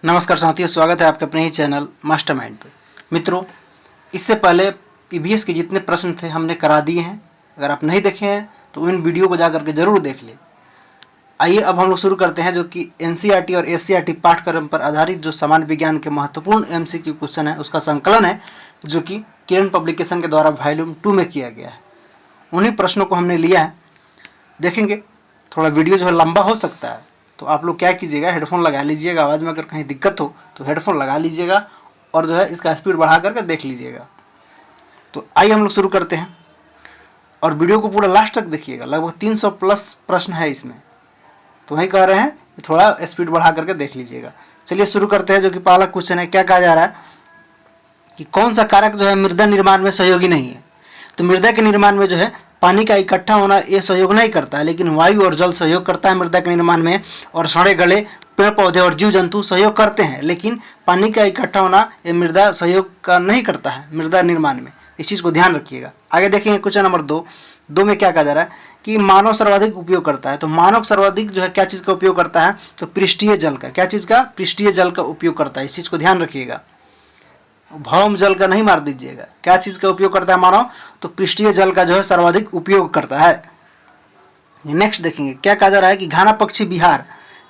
नमस्कार साथियों, स्वागत है आपके अपने ही चैनल मास्टरमाइंड पे। मित्रों, इससे पहले पीवीएस के जितने प्रश्न थे हमने करा दिए हैं। अगर आप नहीं देखे हैं तो इन वीडियो को जा करके ज़रूर देख लें। आइए अब हम लोग शुरू करते हैं, जो कि एनसीईआरटी और एससीईआरटी पाठ्यक्रम पर आधारित जो सामान्य विज्ञान के महत्वपूर्ण एमसीक्यू क्वेश्चन है उसका संकलन है, जो कि किरण पब्लिकेशन के द्वारा वॉल्यूम 2 में किया गया है। उन्हीं प्रश्नों को हमने लिया है, देखेंगे। थोड़ा वीडियो जो है लंबा हो सकता है, तो आप लोग क्या कीजिएगा, हेडफोन लगा लीजिएगा। आवाज़ में अगर कहीं दिक्कत हो तो हेडफोन लगा लीजिएगा और जो है इसका स्पीड बढ़ा करके देख लीजिएगा। तो आइए हम लोग शुरू करते हैं और वीडियो को पूरा लास्ट तक देखिएगा। लगभग 300 प्लस प्रश्न है इसमें, तो वही कह रहे हैं कि थोड़ा स्पीड बढ़ा करके देख लीजिएगा। चलिए शुरू करते हैं। जो कि पहला क्वेश्चन है, क्या कहा जा रहा है कि कौन सा कारक जो है मृदा निर्माण में सहयोगी नहीं है। तो मृदा के निर्माण में जो है पानी का इकट्ठा होना ये सहयोग नहीं करता है, लेकिन वायु और जल सहयोग करता है मृदा के निर्माण में। और सड़े गले पेड़ पौधे और जीव जंतु सहयोग करते हैं, लेकिन पानी का इकट्ठा होना ये मृदा सहयोग का नहीं करता है मृदा निर्माण में। इस चीज़ को ध्यान रखिएगा। आगे देखेंगे क्वेश्चन नंबर 2 में क्या कहा जा रहा है कि मानव सर्वाधिक उपयोग करता है। तो मानव सर्वाधिक जो है क्या चीज़ का उपयोग करता है, तो पृष्ठीय जल का। क्या चीज़ का? पृष्ठीय जल का उपयोग करता है। इस चीज़ को ध्यान रखिएगा, भौम जल का नहीं मार दीजिएगा। क्या चीज़ का उपयोग करता है मानव, तो पृष्ठीय जल का जो है सर्वाधिक उपयोग करता है। नेक्स्ट देखेंगे क्या कहा जा रहा है कि घाना पक्षी बिहार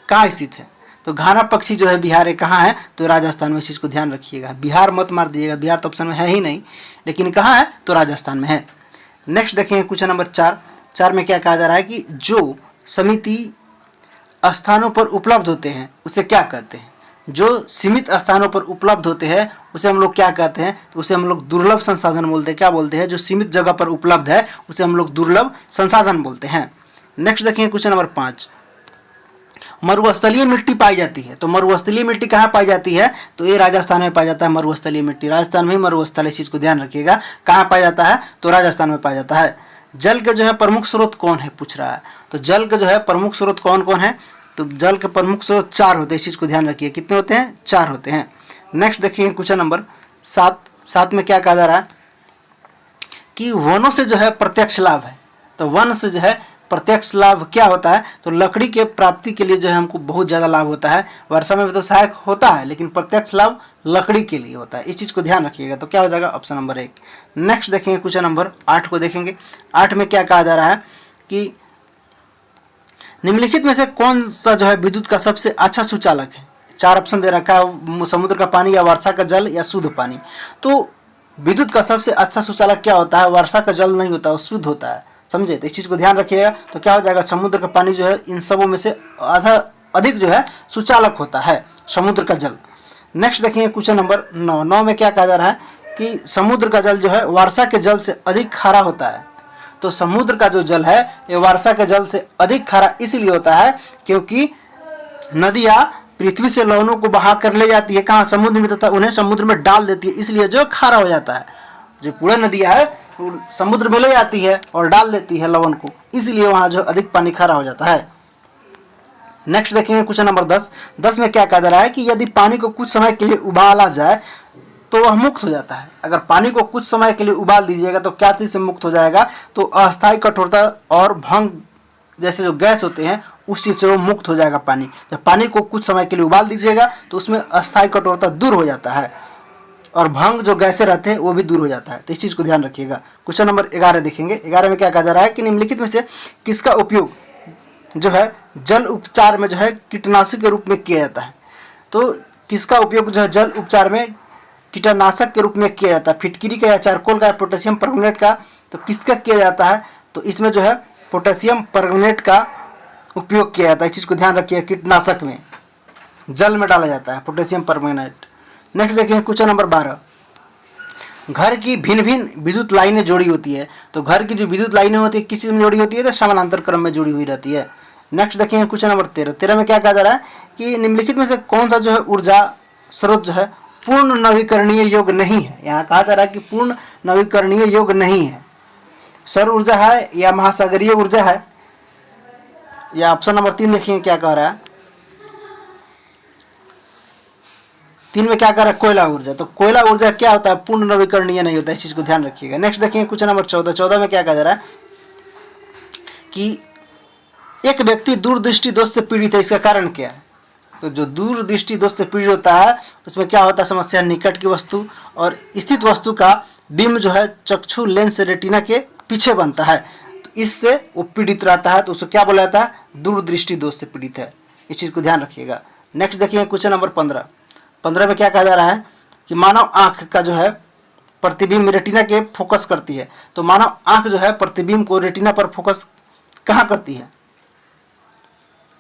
कहाँ स्थित है। तो घाना पक्षी जो है बिहार है, कहाँ है, तो राजस्थान में। इस चीज़ को ध्यान रखिएगा, बिहार मत मार दीजिएगा, बिहार तो ऑप्शन में है ही नहीं, लेकिन कहाँ है, तो राजस्थान में है। नेक्स्ट देखेंगे क्वेश्चन नंबर 4 में क्या कहा जा रहा है कि जो समिति स्थानों पर उपलब्ध होते हैं उसे क्या कहते हैं। जो सीमित स्थानों पर उपलब्ध होते हैं उसे हम लोग क्या कहते हैं, तो उसे हम लोग दुर्लभ संसाधन बोलते हैं। क्या बोलते हैं? जो सीमित जगह पर उपलब्ध है उसे हम लोग दुर्लभ संसाधन बोलते हैं। नेक्स्ट देखेंगे क्वेश्चन नंबर 5, मरुस्थलीय मिट्टी पाई जाती है। तो मरुस्थलीय मिट्टी कहाँ पाई जाती है, तो ये राजस्थान में पाया जाता है। मरुस्थलीय मिट्टी राजस्थान में ही मरुस्थल। इस चीज़ को ध्यान रखिएगा, कहाँ पाया जाता है, तो राजस्थान में पाया जाता है। जल के जो है प्रमुख स्रोत कौन है, पूछ रहा है। तो जल के जो है प्रमुख स्रोत कौन कौन है, तो जल के प्रमुख स्रोत 4 होते हैं। इस चीज़ को ध्यान रखिए, कितने होते हैं, 4 होते हैं। नेक्स्ट देखिए क्वेश्चन नंबर 7 में क्या कहा जा रहा है कि वनों से जो है प्रत्यक्ष लाभ है। तो वन से जो है प्रत्यक्ष लाभ क्या होता है, तो लकड़ी के प्राप्ति के लिए जो है हमको बहुत ज़्यादा लाभ होता है। वर्षा में भी तो सहायक होता है, लेकिन प्रत्यक्ष लाभ लकड़ी के लिए होता है। इस चीज़ को ध्यान रखिएगा। तो क्या हो जाएगा, ऑप्शन नंबर 1। नेक्स्ट देखेंगे क्वेश्चन नंबर 8 को देखेंगे। 8 में क्या कहा जा रहा है कि निम्नलिखित में से कौन सा जो है विद्युत का सबसे अच्छा सुचालक है। 4 ऑप्शन दे रखा है, समुद्र का पानी या वर्षा का जल या शुद्ध पानी। तो विद्युत का सबसे अच्छा सुचालक क्या होता है, वर्षा का जल नहीं होता, वो शुद्ध होता है, समझे। तो इस चीज़ को ध्यान रखिएगा। तो क्या हो जाएगा, समुद्र का पानी जो है इन सबों में से अधिक जो है सुचालक होता है, समुद्र का जल। नेक्स्ट देखिए क्वेश्चन नंबर 9 में क्या कहा जा रहा है कि समुद्र का जल जो है वर्षा के जल से अधिक खारा होता है। तो समुद्र का जो जल है ये वर्षा के जल से अधिक खारा इसलिए होता है क्योंकि नदियाँ पृथ्वी से लवणों को बहा कर ले जाती है कहाँ, समुद्र में, तथा उन्हें समुद्र में डाल देती है, इसलिए जो खारा हो जाता है। जो पूरा नदियाँ है समुद्र में ले जाती है और डाल देती है लवण को, इसलिए वहाँ जो अधिक पानी खारा हो जाता है। नेक्स्ट देखेंगे क्वेश्चन नंबर 10 में क्या कहा जा रहा है कि यदि पानी को कुछ समय के लिए उबाला जाए तो वह मुक्त हो जाता है। अगर पानी को कुछ समय के लिए उबाल दीजिएगा तो क्या चीज़ से मुक्त हो जाएगा, तो अस्थायी कठोरता और भंग जैसे जो गैस होते हैं उस चीज़ से वो मुक्त हो जाएगा पानी। जब पानी को कुछ समय के लिए उबाल दीजिएगा तो उसमें अस्थायी कठोरता दूर हो जाता है और भंग जो गैसें रहते हैं वो भी दूर हो जाता है। तो इस चीज़ को ध्यान रखिएगा। क्वेश्चन नंबर 11 देखेंगे। 11 में क्या कहा जा रहा है कि निम्नलिखित में से किसका उपयोग जो है जल उपचार में जो है कीटनाशक के रूप में किया जाता है। तो किसका उपयोग जो है जल उपचार में कीटनाशक के रूप में किया जाता है, फिटकिरी का या चारकोल का या पोटेशियम परमंगनेट का। तो किसका किया जाता है, तो इसमें जो है पोटेशियम परमंगनेट का उपयोग किया जाता है। इस चीज़ को ध्यान रखिए, कीटनाशक में जल में डाला जाता है पोटेशियम परमंगनेट। नेक्स्ट देखिए क्वेश्चन नंबर 12, घर की भिन्न भिन्न विद्युत लाइनें जोड़ी होती है। तो घर की जो विद्युत लाइनें होती है किस चीज़ में जोड़ी होती है, तो समानांतर क्रम में जुड़ी हुई रहती है। नेक्स्ट देखिए क्वेश्चन नंबर 13 में क्या कहा जा रहा है कि निम्नलिखित में से कौन सा जो है ऊर्जा स्रोत जो है पूर्ण नवीकरणीय योग्य नहीं है। यहाँ कहा जा रहा है कि पूर्ण नवीकरणीय योग्य नहीं है। सौर ऊर्जा है या महासागरीय ऊर्जा है, या ऑप्शन नंबर 3 देखिए क्या कह रहा है। 3 में क्या कह रहा है, कोयला ऊर्जा। तो कोयला ऊर्जा क्या होता है, पूर्ण नवीकरणीय नहीं होता है। इस चीज़ को ध्यान रखिएगा। नेक्स्ट देखिए क्वेश्चन नंबर 14 में क्या कहा जा रहा है कि एक व्यक्ति दूरदृष्टि दोष से पीड़ित है, इसका कारण क्या है। तो जो दूरदृष्टि दोष से पीड़ित होता है उसमें क्या होता है समस्या, निकट की वस्तु और स्थित वस्तु का बिंब जो है चक्षु लेंस से रेटिना के पीछे बनता है, तो इससे वो पीड़ित रहता है, तो उसे क्या बोला जाता है, दूरदृष्टि दोष से पीड़ित है। इस चीज़ को ध्यान रखिएगा। नेक्स्ट देखिए क्वेश्चन नंबर 15 में क्या कहा जा रहा है कि मानव आँख का जो है प्रतिबिंब रेटिना के फोकस करती है। तो मानव आँख जो है प्रतिबिंब को रेटिना पर फोकस कहाँ करती है,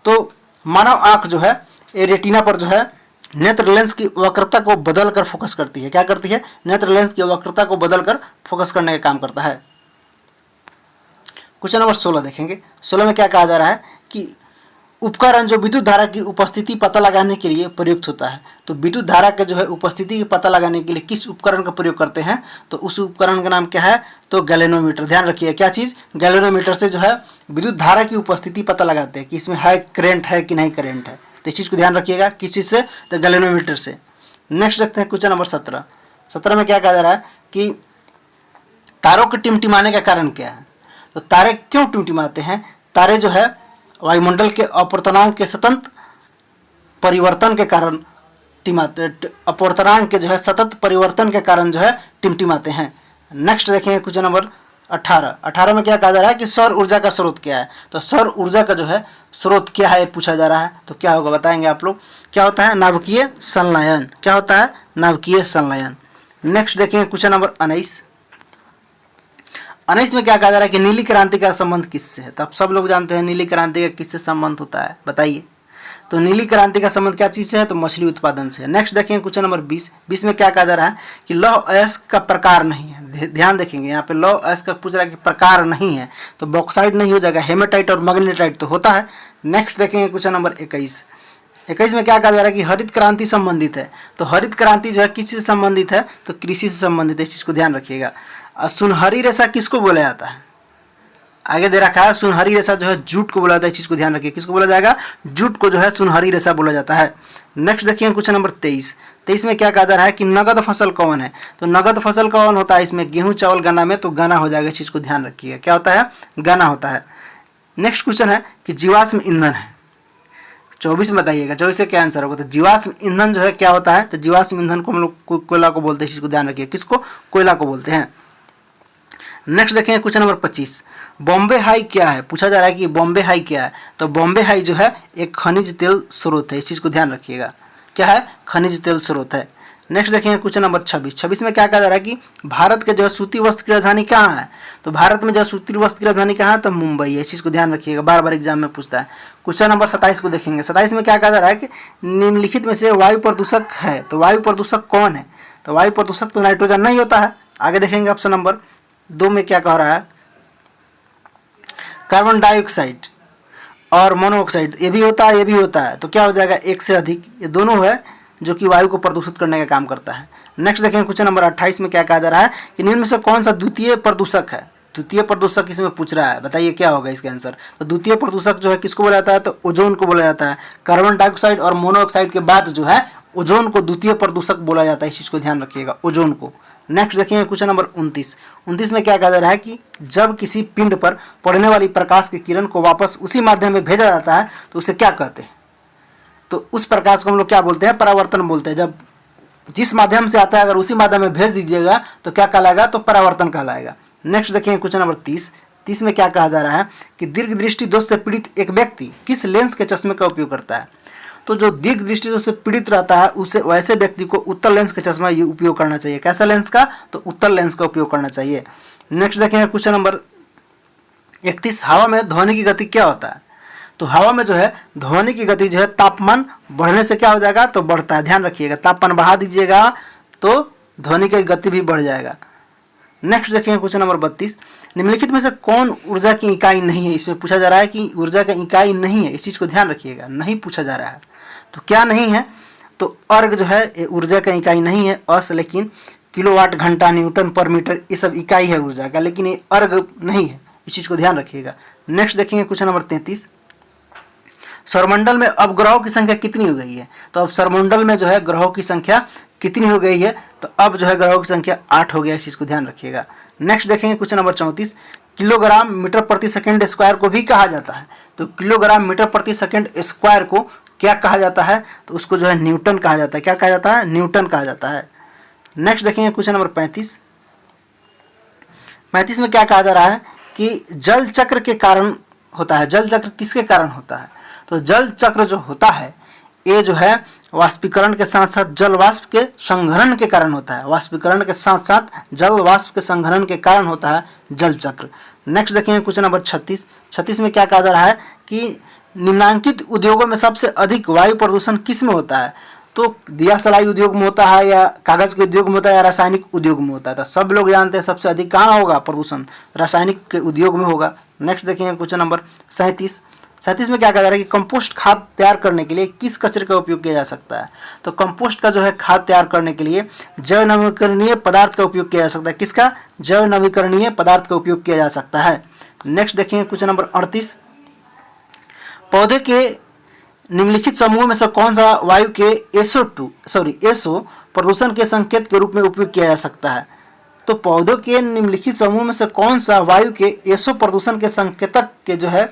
तो मानव आँख जो है ये रेटिना पर जो है नेत्र लेंस की वक्रता को बदल कर फोकस करती है। क्या करती है, नेत्र लेंस की वक्रता को बदल कर फोकस करने का काम करता है। क्वेश्चन नंबर 16 देखेंगे। 16 में क्या कहा जा रहा है कि उपकरण जो विद्युत धारा की उपस्थिति पता लगाने के लिए प्रयुक्त होता है। तो विद्युत धारा के जो है उपस्थिति की पता लगाने के लिए किस उपकरण का प्रयोग करते हैं, तो उस उपकरण का नाम क्या है, तो गैल्वेनोमीटर। ध्यान रखिए क्या चीज़, गैल्वेनोमीटर से जो है विद्युत धारा की उपस्थिति पता लगाते हैं कि इसमें है करंट है कि नहीं करंट है। तो इस चीज़ को ध्यान रखिएगा, किस चीज़ से, तो गैल्वेनोमीटर से। नेक्स्ट देखते हैं क्वेश्चन नंबर 17 में क्या कहा जा रहा है कि तारों के टिमटिमाने का कारण क्या है। तो तारे क्यों टिमटिमाते हैं, तारे जो है वायुमंडल के अपवर्तनांक के सतत परिवर्तन के कारण अपवर्तनांक के जो है सतत परिवर्तन के कारण जो है टिमटिमाते हैं। नेक्स्ट देखेंगे क्वेश्चन नंबर 18 में क्या कहा जा रहा है कि सौर ऊर्जा का स्रोत क्या है। तो सौर ऊर्जा का जो है स्रोत क्या है पूछा जा रहा है, तो क्या होगा बताएंगे आप लोग, क्या होता है, नाभिकीय संलयन। क्या होता है, नाभिकीय संलयन। नेक्स्ट देखेंगे क्वेश्चन नंबर 19 में क्या कहा जा रहा है कि नीली क्रांति का संबंध किससे है। तो आप सब लोग जानते हैं नीली क्रांति का किससे संबंध होता है, बताइए। तो नीली क्रांति का संबंध क्या चीज़ से है, तो मछली उत्पादन से। नेक्स्ट देखेंगे क्वेश्चन नंबर 20 में क्या कहा जा रहा है कि लौह अयस्क का प्रकार नहीं है। ध्यान देखेंगे यहाँ पे लौह अयस्क का पूछ रहा है कि प्रकार नहीं है, तो बॉक्साइट नहीं हो जाएगा, हेमेटाइट और मैग्नेटाइट तो होता है। नेक्स्ट देखेंगे क्वेश्चन नंबर 21 में क्या कहा जा रहा है कि हरित क्रांति संबंधित है। तो हरित क्रांति जो है किस से संबंधित है, तो कृषि से संबंधित है। इस चीज़ को ध्यान रखिएगा। सुनहरी रेशा किसको बोला जाता है, आगे दे रखा है सुनहरी रेशा जो है जूट को बोला जाता है। इस चीज़ को ध्यान रखिए, किसको बोला जाएगा, जूट को जो है सुनहरी रेशा बोला जाता है। नेक्स्ट देखिए क्वेश्चन नंबर 23 में क्या कहा जा रहा है कि नगद फसल कौन है। तो नगद फसल कौन होता है, इसमें गेहूं चावल गन्ना में, तो गन्ना हो जाएगा। इस चीज़ को ध्यान रखिए, क्या होता है, गन्ना होता है। नेक्स्ट क्वेश्चन है कि जीवाश्म ईंधन है। 24 में बताइएगा, 24 से क्या आंसर होगा। तो जीवाश्म ईंधन जो है क्या होता है, तो जीवाश्म ईंधन को हम लोग कोयला को बोलते हैं। इस चीज़ को ध्यान रखिए, किसको, कोयला को बोलते हैं। नेक्स्ट देखेंगे क्वेश्चन नंबर 25, बॉम्बे हाई क्या है, पूछा जा रहा है कि बॉम्बे हाई क्या है। तो बॉम्बे हाई जो है एक खनिज तेल स्रोत है। इस चीज़ को ध्यान रखिएगा, क्या है, खनिज तेल स्रोत है। नेक्स्ट देखेंगे क्वेश्चन नंबर 26 में क्या कहा जा रहा है कि भारत के जो है सूती वस्त्र की राजधानी कहाँ है। तो भारत में जो सूती वस्त्र की राजधानी कहाँ है, तो मुंबई है। इस चीज़ को ध्यान रखिएगा, बार बार एग्जाम में पूछता है। क्वेश्चन नंबर 27 को देखेंगे। 27 में क्या कहा जा रहा है कि निम्नलिखित में से वायु प्रदूषक है। तो वायु प्रदूषक कौन है, तो वायु प्रदूषक तो नाइट्रोजन नहीं होता है। आगे देखेंगे ऑप्शन नंबर 2 में क्या कह रहा है, कार्बन डाइऑक्साइड और मोनोऑक्साइड, ये भी होता है, ये भी होता है। तो क्या हो जाएगा, एक से अधिक, ये दोनों है जो कि वायु को प्रदूषित करने का काम करता है। नेक्स्ट देखेंगे क्वेश्चन नंबर 28 में क्या कहा जा रहा है कि निम्न में से कौन सा द्वितीय प्रदूषक है। द्वितीय प्रदूषक इसमें पूछ रहा है, बताइए क्या होगा इसका आंसर। तो द्वितीय प्रदूषक जो है किसको बोला जाता है, तो ओजोन को बोला जाता है। कार्बन डाइऑक्साइड और मोनोऑक्साइड के बाद जो है ओजोन को द्वितीय प्रदूषक बोला जाता है। इस चीज़ को ध्यान रखिएगा, ओजोन को। नेक्स्ट देखिए क्वेश्चन नंबर 29 में क्या कहा जा रहा है कि जब किसी पिंड पर पड़ने वाली प्रकाश की किरण को वापस उसी माध्यम में भेजा जाता है तो उसे क्या कहते हैं। तो उस प्रकाश को हम लोग क्या बोलते हैं, परावर्तन बोलते हैं। जब जिस माध्यम से आता है अगर उसी माध्यम में भेज दीजिएगा तो क्या कहलाएगा, तो परावर्तन कहलाएगा। नेक्स्ट देखिए क्वेश्चन नंबर 30 में क्या कहा जा रहा है कि दीर्घ दृष्टि दोष से पीड़ित एक व्यक्ति किस लेंस के चश्मे का उपयोग करता है। तो जो दीर्घ दृष्टि दोष से पीड़ित रहता है उसे वैसे व्यक्ति को उत्तल लेंस का चश्मा उपयोग करना चाहिए। कैसा लेंस का, तो उत्तल लेंस का उपयोग करना चाहिए। नेक्स्ट देखेंगे क्वेश्चन नंबर 31, हवा में ध्वनि की गति क्या होता है। तो हवा में जो है ध्वनि की गति जो है तापमान बढ़ने से क्या हो जाएगा, तो बढ़ता है। ध्यान रखिएगा, तापमान बढ़ा दीजिएगा तो ध्वनि की गति भी बढ़ जाएगा। नेक्स्ट देखेंगे क्वेश्चन नंबर 32, निम्नलिखित में से कौन ऊर्जा की इकाई नहीं है। इसमें पूछा जा रहा है कि ऊर्जा की इकाई नहीं है। इस चीज़ को ध्यान रखिएगा, नहीं पूछा जा रहा है। तो क्या नहीं है, तो अर्ग जो है ऊर्जा का इकाई नहीं है। अस लेकिन किलोवाट घंटा न्यूटन पर मीटर ये सब इकाई है ऊर्जा का, लेकिन ये अर्ग नहीं है। इस चीज़ को ध्यान रखिएगा। नेक्स्ट देखेंगे क्वेश्चन नंबर 33, सौरमंडल में अब ग्रहों की संख्या कितनी हो गई है। तो अब सौरमंडल में जो है ग्रहों की संख्या कितनी हो गई है, तो अब जो है ग्रहों की संख्या 8 हो गया। इस चीज़ को ध्यान रखिएगा। नेक्स्ट देखेंगे क्वेश्चन नंबर 34, किलोग्राम मीटर प्रति सेकंड स्क्वायर को भी कहा जाता है। तो किलोग्राम मीटर प्रति सेकंड स्क्वायर को क्या कहा जाता है? तो उसको जो है न्यूटन कहा जाता है। क्या कहा जाता है? न्यूटन कहा जाता है। नेक्स्ट देखेंगे क्वेश्चन नंबर 35। 35 में क्या कहा जा रहा है कि जल चक्र के कारण होता है। जल चक्र किसके कारण होता है? तो जल चक्र जो होता है ये जो है वाष्पीकरण के साथ साथ जल वाष्प के संघनन के कारण होता है। वाष्पीकरण के साथ साथ जल वाष्प के संघनन के कारण होता है जल चक्र। नेक्स्ट देखेंगे क्वेश्चन नंबर 36। 36 में क्या कहा जा रहा है कि निम्नांकित उद्योगों में सबसे अधिक वायु प्रदूषण किस में होता है? तो दिया सलाई उद्योग में होता है, या कागज के उद्योग में होता है, या रासायनिक उद्योग में होता है? तो सब लोग जानते हैं सबसे अधिक कहाँ होगा प्रदूषण? रासायनिक के उद्योग में होगा। नेक्स्ट देखेंगे क्वेश्चन नंबर 37। 37 में क्या कहा जा रहा है कि कंपोस्ट खाद तैयार करने के लिए किस कचरे का उपयोग किया जा सकता है? तो कंपोस्ट का जो है खाद तैयार करने के लिए जैव नवीकरणीय पदार्थ का उपयोग किया जा सकता है। किसका? जैव नवीकरणीय पदार्थ का उपयोग किया जा सकता है। नेक्स्ट देखेंगे क्वेश्चन नंबर 38। पौधे के निम्नलिखित समूह में से कौन सा वायु के एसो प्रदूषण के संकेत के रूप में उपयोग किया जा सकता है? तो पौधों के निम्नलिखित समूह में से कौन सा वायु के एसो प्रदूषण के संकेतक के जो है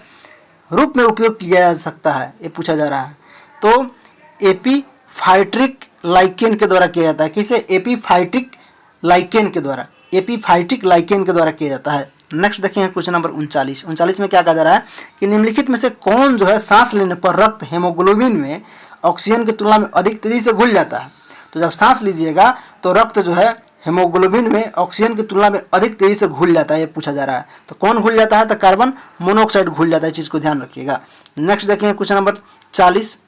रूप में उपयोग किया जा सकता है, ये पूछा जा रहा है। तो एपीफाइटिक लाइकेन के द्वारा किया जाता है। किसे? एपीफाइटिक लाइकेन के द्वारा। एपीफाइटिक लाइकेन के द्वारा किया जाता है। नेक्स्ट देखेंगे क्वेश्चन नंबर 39। 39 में क्या कहा जा रहा है कि निम्नलिखित में से कौन जो है सांस लेने पर रक्त हेमोग्लोबिन में ऑक्सीजन की तुलना में अधिक तेजी से घुल जाता है? तो जब सांस लीजिएगा तो रक्त जो है हेमोग्लोबिन में ऑक्सीजन की तुलना में अधिक तेजी से घुल जाता है, ये पूछा जा रहा है। तो कौन घुल जाता है? तो कार्बन मोनोऑक्साइड घुल जाता है। चीज़ को ध्यान रखिएगा। नेक्स्ट देखेंगे क्वेश्चन नंबर 40।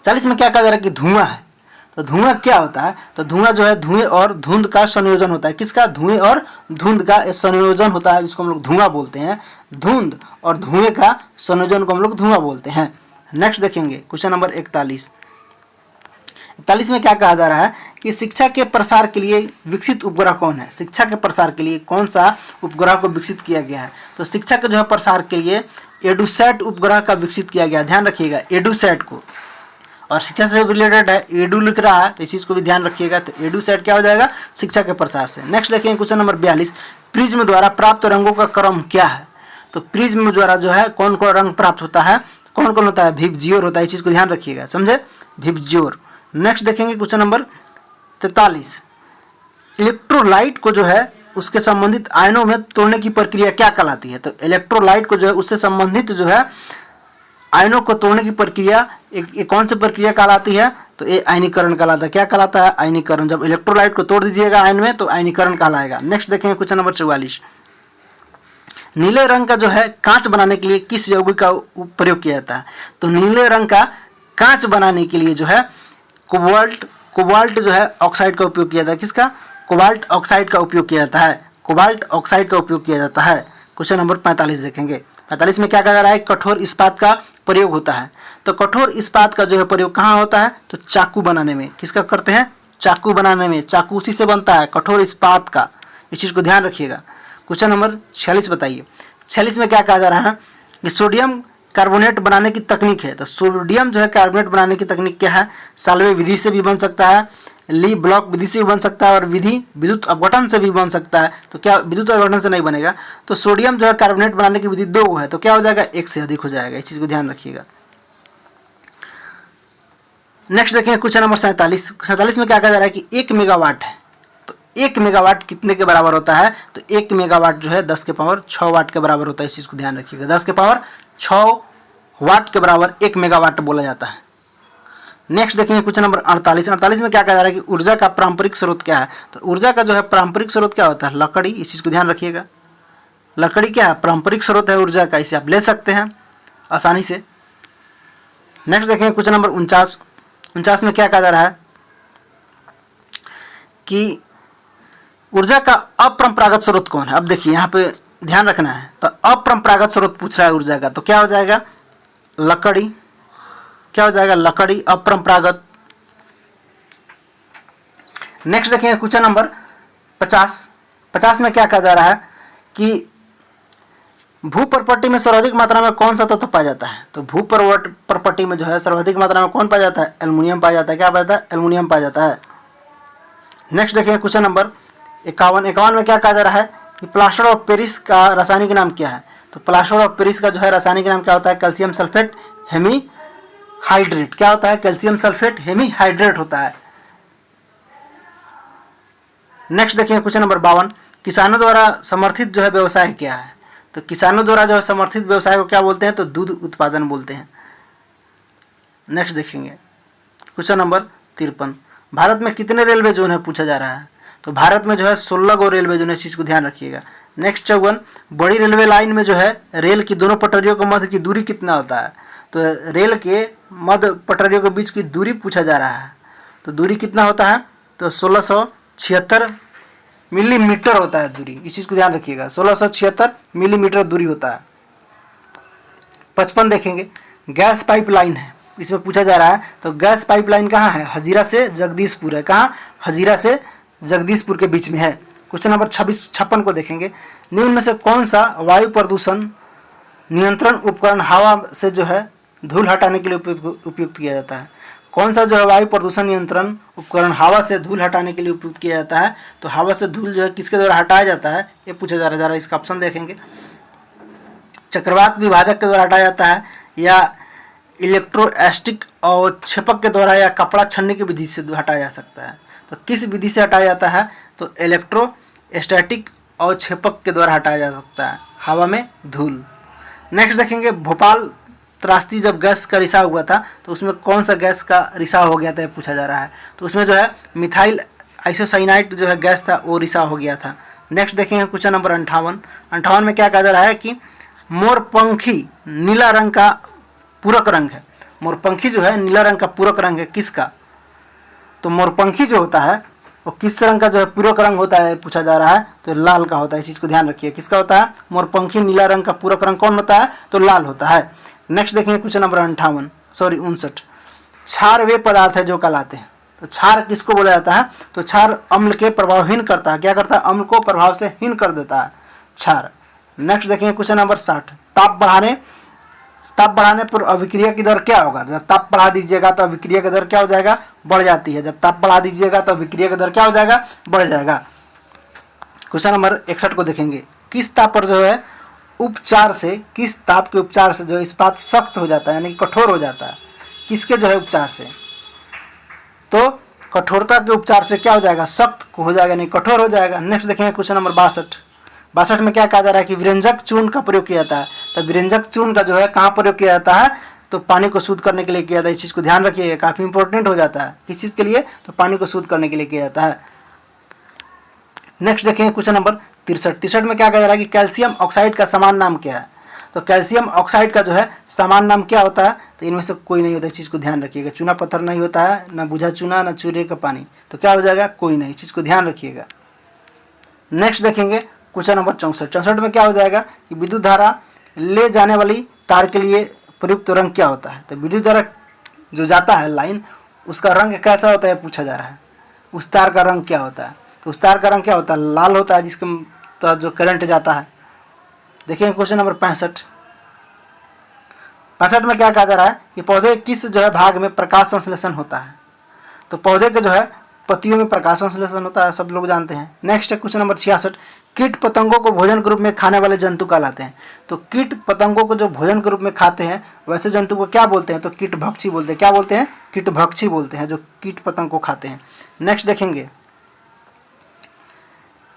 40 में क्या कहा जा रहा है कि धुआं है। तो धुआं क्या होता है? तो धुआं जो है धुएं और धुंध का संयोजन होता है। किसका? धुएं और धुंध का संयोजन होता है, जिसको हम लोग धुआं बोलते हैं। धुंध और धुएं का संयोजन को हम लोग धुआं बोलते हैं। नेक्स्ट देखेंगे क्वेश्चन नंबर 41। 41 में क्या कहा जा रहा है कि शिक्षा के प्रसार के लिए विकसित उपग्रह कौन है? शिक्षा के प्रसार के लिए कौन सा उपग्रह को विकसित किया गया है? तो शिक्षा के जो है प्रसार के लिए एडुसैट उपग्रह का विकसित किया गया। ध्यान रखिएगा एडुसैट को, और शिक्षा से रिलेटेड है, एडू लिख रहा है तो इस चीज़ को भी ध्यान रखिएगा। तो एडुसैट क्या हो जाएगा? शिक्षा के प्रसार से। नेक्स्ट देखेंगे क्वेश्चन नंबर 42। प्रिज्म द्वारा प्राप्त रंगों का क्रम क्या है? तो प्रिज्म द्वारा जो है कौन कौन रंग प्राप्त होता है? कौन कौन होता है? विबजियोर होता है। इस चीज़ को ध्यान रखिएगा, समझे? विबजियोर। नेक्स्ट देखेंगे क्वेश्चन नंबर 43। इलेक्ट्रोलाइट को जो है उसके संबंधित आयनों में तोड़ने की प्रक्रिया क्या कहलाती है? तो इलेक्ट्रोलाइट को जो है उससे संबंधित जो है आयनों को तोड़ने की प्रक्रिया एक कौन सी प्रक्रिया कहलाती है? तो ये आयनीकरण कहलाता है। क्या कहलाता है? आयनीकरण। जब इलेक्ट्रोलाइट को तोड़ दीजिएगा आयन में तो आयनीकरण कहलाएगा। नेक्स्ट देखेंगे क्वेश्चन नंबर 44। नीले रंग का जो है कांच बनाने के लिए किस यौगिक का प्रयोग किया जाता है? तो नीले रंग का कांच बनाने के लिए जो है कोबाल्ट जो है ऑक्साइड का उपयोग किया जाता है। किसका? कोबाल्ट ऑक्साइड का उपयोग किया जाता है। कोबाल्ट ऑक्साइड का उपयोग किया जाता है। क्वेश्चन नंबर 45 देखेंगे। 45 में क्या कहा जा रहा है? कठोर इस्पात का प्रयोग होता है। तो कठोर इस्पात का जो है प्रयोग कहाँ होता है? तो चाकू बनाने में। किसका करते हैं? चाकू बनाने में। चाकू उसी से बनता है, कठोर इस्पात का। इस चीज़ को ध्यान रखिएगा। क्वेश्चन नंबर 46 बताइए। 46 में क्या कहा जा रहा है कि सोडियम कार्बोनेट बनाने की तकनीक है। तो सोडियम जो है कार्बोनेट बनाने की तकनीक क्या है? साल्वे विधि से भी बन सकता है, ली ब्लॉक विधि से भी बन सकता है, और विधि विद्युत अपघटन से भी बन सकता है। तो क्या विद्युत अपघटन से नहीं बनेगा? तो सोडियम जो है कार्बोनेट बनाने की विधि 2 है, तो क्या हो जाएगा? 1 से अधिक हो जाएगा। इस चीज़ को ध्यान रखिएगा। नेक्स्ट देखें क्वेश्चन नंबर 47। 47 में क्या कहा जा रहा है कि 1 मेगावाट है। तो 1 मेगावाट कितने के बराबर होता है? तो 1 मेगावाट जो है 10 के पावर 6 वाट के बराबर होता है। इस चीज़ को ध्यान रखिएगा। 10 के पावर 6 वाट के बराबर 1 मेगावाट बोला जाता है। नेक्स्ट देखेंगे क्वेश्चन नंबर 48। 48 में क्या कहा जा रहा है कि ऊर्जा का पारंपरिक स्रोत क्या है? तो ऊर्जा का जो है पारंपरिक स्रोत क्या होता है? लकड़ी। इस चीज़ को ध्यान रखिएगा। लकड़ी क्या है? पारंपरिक स्रोत है ऊर्जा का। इसे आप ले सकते हैं आसानी से। नेक्स्ट देखेंगे क्वेश्चन नंबर 49। 49 में क्या कहा जा रहा है कि ऊर्जा का अपरंपरागत स्रोत कौन है? अब देखिए यहाँ पे ध्यान रखना है। तो अपरंपरागत स्रोत पूछ रहा है ऊर्जा का, तो क्या हो जाएगा? लकड़ी। क्या हो जाएगा? लकड़ी अपरंपरागत। नेक्स्ट देखें क्वेश्चन नंबर 50। 50 में क्या कहा जा रहा है कि भू प्रॉपर्टी में सर्वाधिक मात्रा में कौन सा तत्व पाया जाता है? तो भू प्रॉपर्टी में जो है सर्वाधिक मात्रा में कौन पाया जाता है? एल्युमिनियम पाया जाता है। क्या पाया जाता है? एल्युमिनियम पाया जाता है। नेक्स्ट देखें क्वेश्चन नंबर 51। 51 में क्या कहा जा रहा है कि प्लास्टर ऑफ पेरिस का रासायनिक नाम क्या है? तो प्लास्टर ऑफ पेरिस का जो है रासायनिक नाम क्या होता है? Calcium sulphate hydrate. क्या होता है? कैल्शियम सल्फेट हेमीहाइड्रेट होता है। नेक्स्ट देखिए क्वेश्चन नंबर 52, किसानों द्वारा समर्थित जो है व्यवसाय क्या है? तो किसानों द्वारा जो है समर्थित व्यवसाय को क्या बोलते हैं? तो दूध उत्पादन बोलते हैं। नेक्स्ट देखेंगे क्वेश्चन नंबर 53, भारत में कितने रेलवे जोन है पूछा जा रहा है? तो भारत में जो है 16 गो रेलवे जोन है, इस चीज़ को ध्यान रखिएगा। नेक्स्ट 54, बड़ी रेलवे लाइन में जो है रेल की दोनों पटरियों के मध्य की दूरी कितना होता है? तो रेल के मध्य पटरियों के बीच की दूरी पूछा जा रहा है। तो दूरी कितना होता है? तो 1676 मिलीमीटर होता है दूरी, इस चीज़ को ध्यान रखिएगा। 1676 मिलीमीटर दूरी होता है। 55 देखेंगे, गैस पाइपलाइन है, इसमें पूछा जा रहा है। तो गैस पाइपलाइन कहाँ है? हजीरा से जगदीशपुर है। कहाँ? हजीरा से जगदीशपुर के बीच में है। क्वेश्चन नंबर 56 को देखेंगे, निम्न में से कौन सा वायु प्रदूषण नियंत्रण उपकरण हवा से जो है धूल हटाने के लिए उपयुक्त किया जाता है? कौन सा जो है वायु प्रदूषण नियंत्रण उपकरण हवा से धूल हटाने के लिए उपयुक्त किया जाता है? तो हवा से धूल जो है किसके द्वारा हटाया जाता है, ये पूछा जा रहा है। इसका ऑप्शन देखेंगे, चक्रवात विभाजक के द्वारा हटाया जाता है, या इलेक्ट्रोस्टैटिक और छेपक के द्वारा, या कपड़ा छन्नी की विधि से हटाया जा सकता है? तो किस विधि से हटाया जाता है? तो इलेक्ट्रोस्टैटिक और छेपक के द्वारा हटाया जा सकता है हवा में धूल। नेक्स्ट देखेंगे, भोपाल त्रासदी जब गैस का रिसाव हुआ था तो उसमें कौन सा गैस का रिसाव हो गया था, पूछा जा रहा है। तो उसमें जो है मिथाइल आइसोसाइनाइड जो है गैस था वो रिसाव हो गया था। नेक्स्ट देखेंगे क्वेश्चन नंबर 58 में क्या कहा जा रहा है कि मोरपंखी नीला रंग का पूरक रंग है। मोरपंखी जो है नीला रंग का पूरक रंग है किसका? तो मोरपंखी जो होता है वो किस रंग का जो है पूरक रंग होता है पूछा जा रहा है? तो लाल का होता है। इस चीज़ को ध्यान रखिए, किसका होता है? मोरपंखी नीला रंग का पूरक रंग कौन होता है? तो लाल होता है। नेक्स्ट देखेंगे क्वेश्चन नंबर 59, क्षार वे पदार्थ है जो कहलाते हैं। तो क्षार किसको बोला जाता है? तो क्षार अम्ल के प्रभावहीन करता है। क्या करता है? अम्ल को प्रभाव से हीन कर देता है क्षार। नेक्स्ट देखेंगे क्वेश्चन नंबर 60, ताप बढ़ाने पर अभिक्रिया की दर क्या होगा? जब ताप बढ़ा दीजिएगा तो अभिक्रिया की दर क्या हो जाएगा? बढ़ जाती है। जब ताप बढ़ा दीजिएगा तो अभिक्रिया की दर क्या हो जाएगा? बढ़ जाएगा। क्वेश्चन नंबर 61 को देखेंगे, किस ताप पर जो है उपचार से, किस ताप के उपचार से जो है इस्पात सख्त हो जाता है, यानी कठोर हो जाता है? किसके जो है उपचार से? तो कठोरता के उपचार से क्या हो जाएगा? सख्त हो जाएगा, नहीं कठोर हो जाएगा। नेक्स्ट देखेंगे क्वेश्चन नंबर 62 में क्या कहा जा रहा है कि विरंजक चूर्ण का प्रयोग किया जाता है। तो विरंजक चूर्ण का जो है कहाँ प्रयोग किया जाता है? तो पानी को शुद्ध करने के लिए किया जाता है। इस चीज़ को ध्यान रखिएगा, काफ़ी इंपॉर्टेंट हो जाता है। किस चीज़ के लिए? तो पानी को शुद्ध करने के लिए किया जाता है। नेक्स्ट देखेंगे क्वेश्चन नंबर 63 में क्या कहा जा रहा है कि कैल्शियम ऑक्साइड का समान नाम क्या है? तो कैल्शियम ऑक्साइड का जो है समान नाम क्या होता है? तो इनमें से कोई नहीं होता। इस चीज़ को ध्यान रखिएगा, चूना पत्थर नहीं होता है, ना बुझा चूना, ना चूल्हे का पानी। तो क्या हो जाएगा? कोई नहीं। इस चीज़ को ध्यान रखिएगा। नेक्स्ट देखेंगे क्वेश्चन नंबर 64 में क्या हो जाएगा कि विद्युत धारा ले जाने वाली तार के लिए प्रयुक्त रंग क्या होता है? तो विद्युत धारा जो जाता है लाइन, उसका रंग कैसा होता है पूछा जा रहा है। उस तार का रंग क्या होता है? तो उस तार का रंग क्या होता है? लाल होता है, जिसके तो जो करंट जाता है। देखिए क्वेश्चन नंबर 65 में क्या कहा जा रहा है कि पौधे किस जो है भाग में प्रकाश संश्लेषण होता है? तो पौधे के जो है पत्तियों में प्रकाश संश्लेषण होता है, सब लोग जानते हैं। नेक्स्ट है क्वेश्चन नंबर 66, कीट पतंगों को भोजन के रूप में खाने वाले जंतु कहलाते हैं। तो कीट पतंगों को जो भोजन के रूप में खाते हैं वैसे जंतु को क्या बोलते हैं? तो कीटभक्षी बोलते हैं। क्या बोलते हैं? कीटभक्षी बोलते हैं, जो कीट पतंग को खाते हैं। नेक्स्ट देखेंगे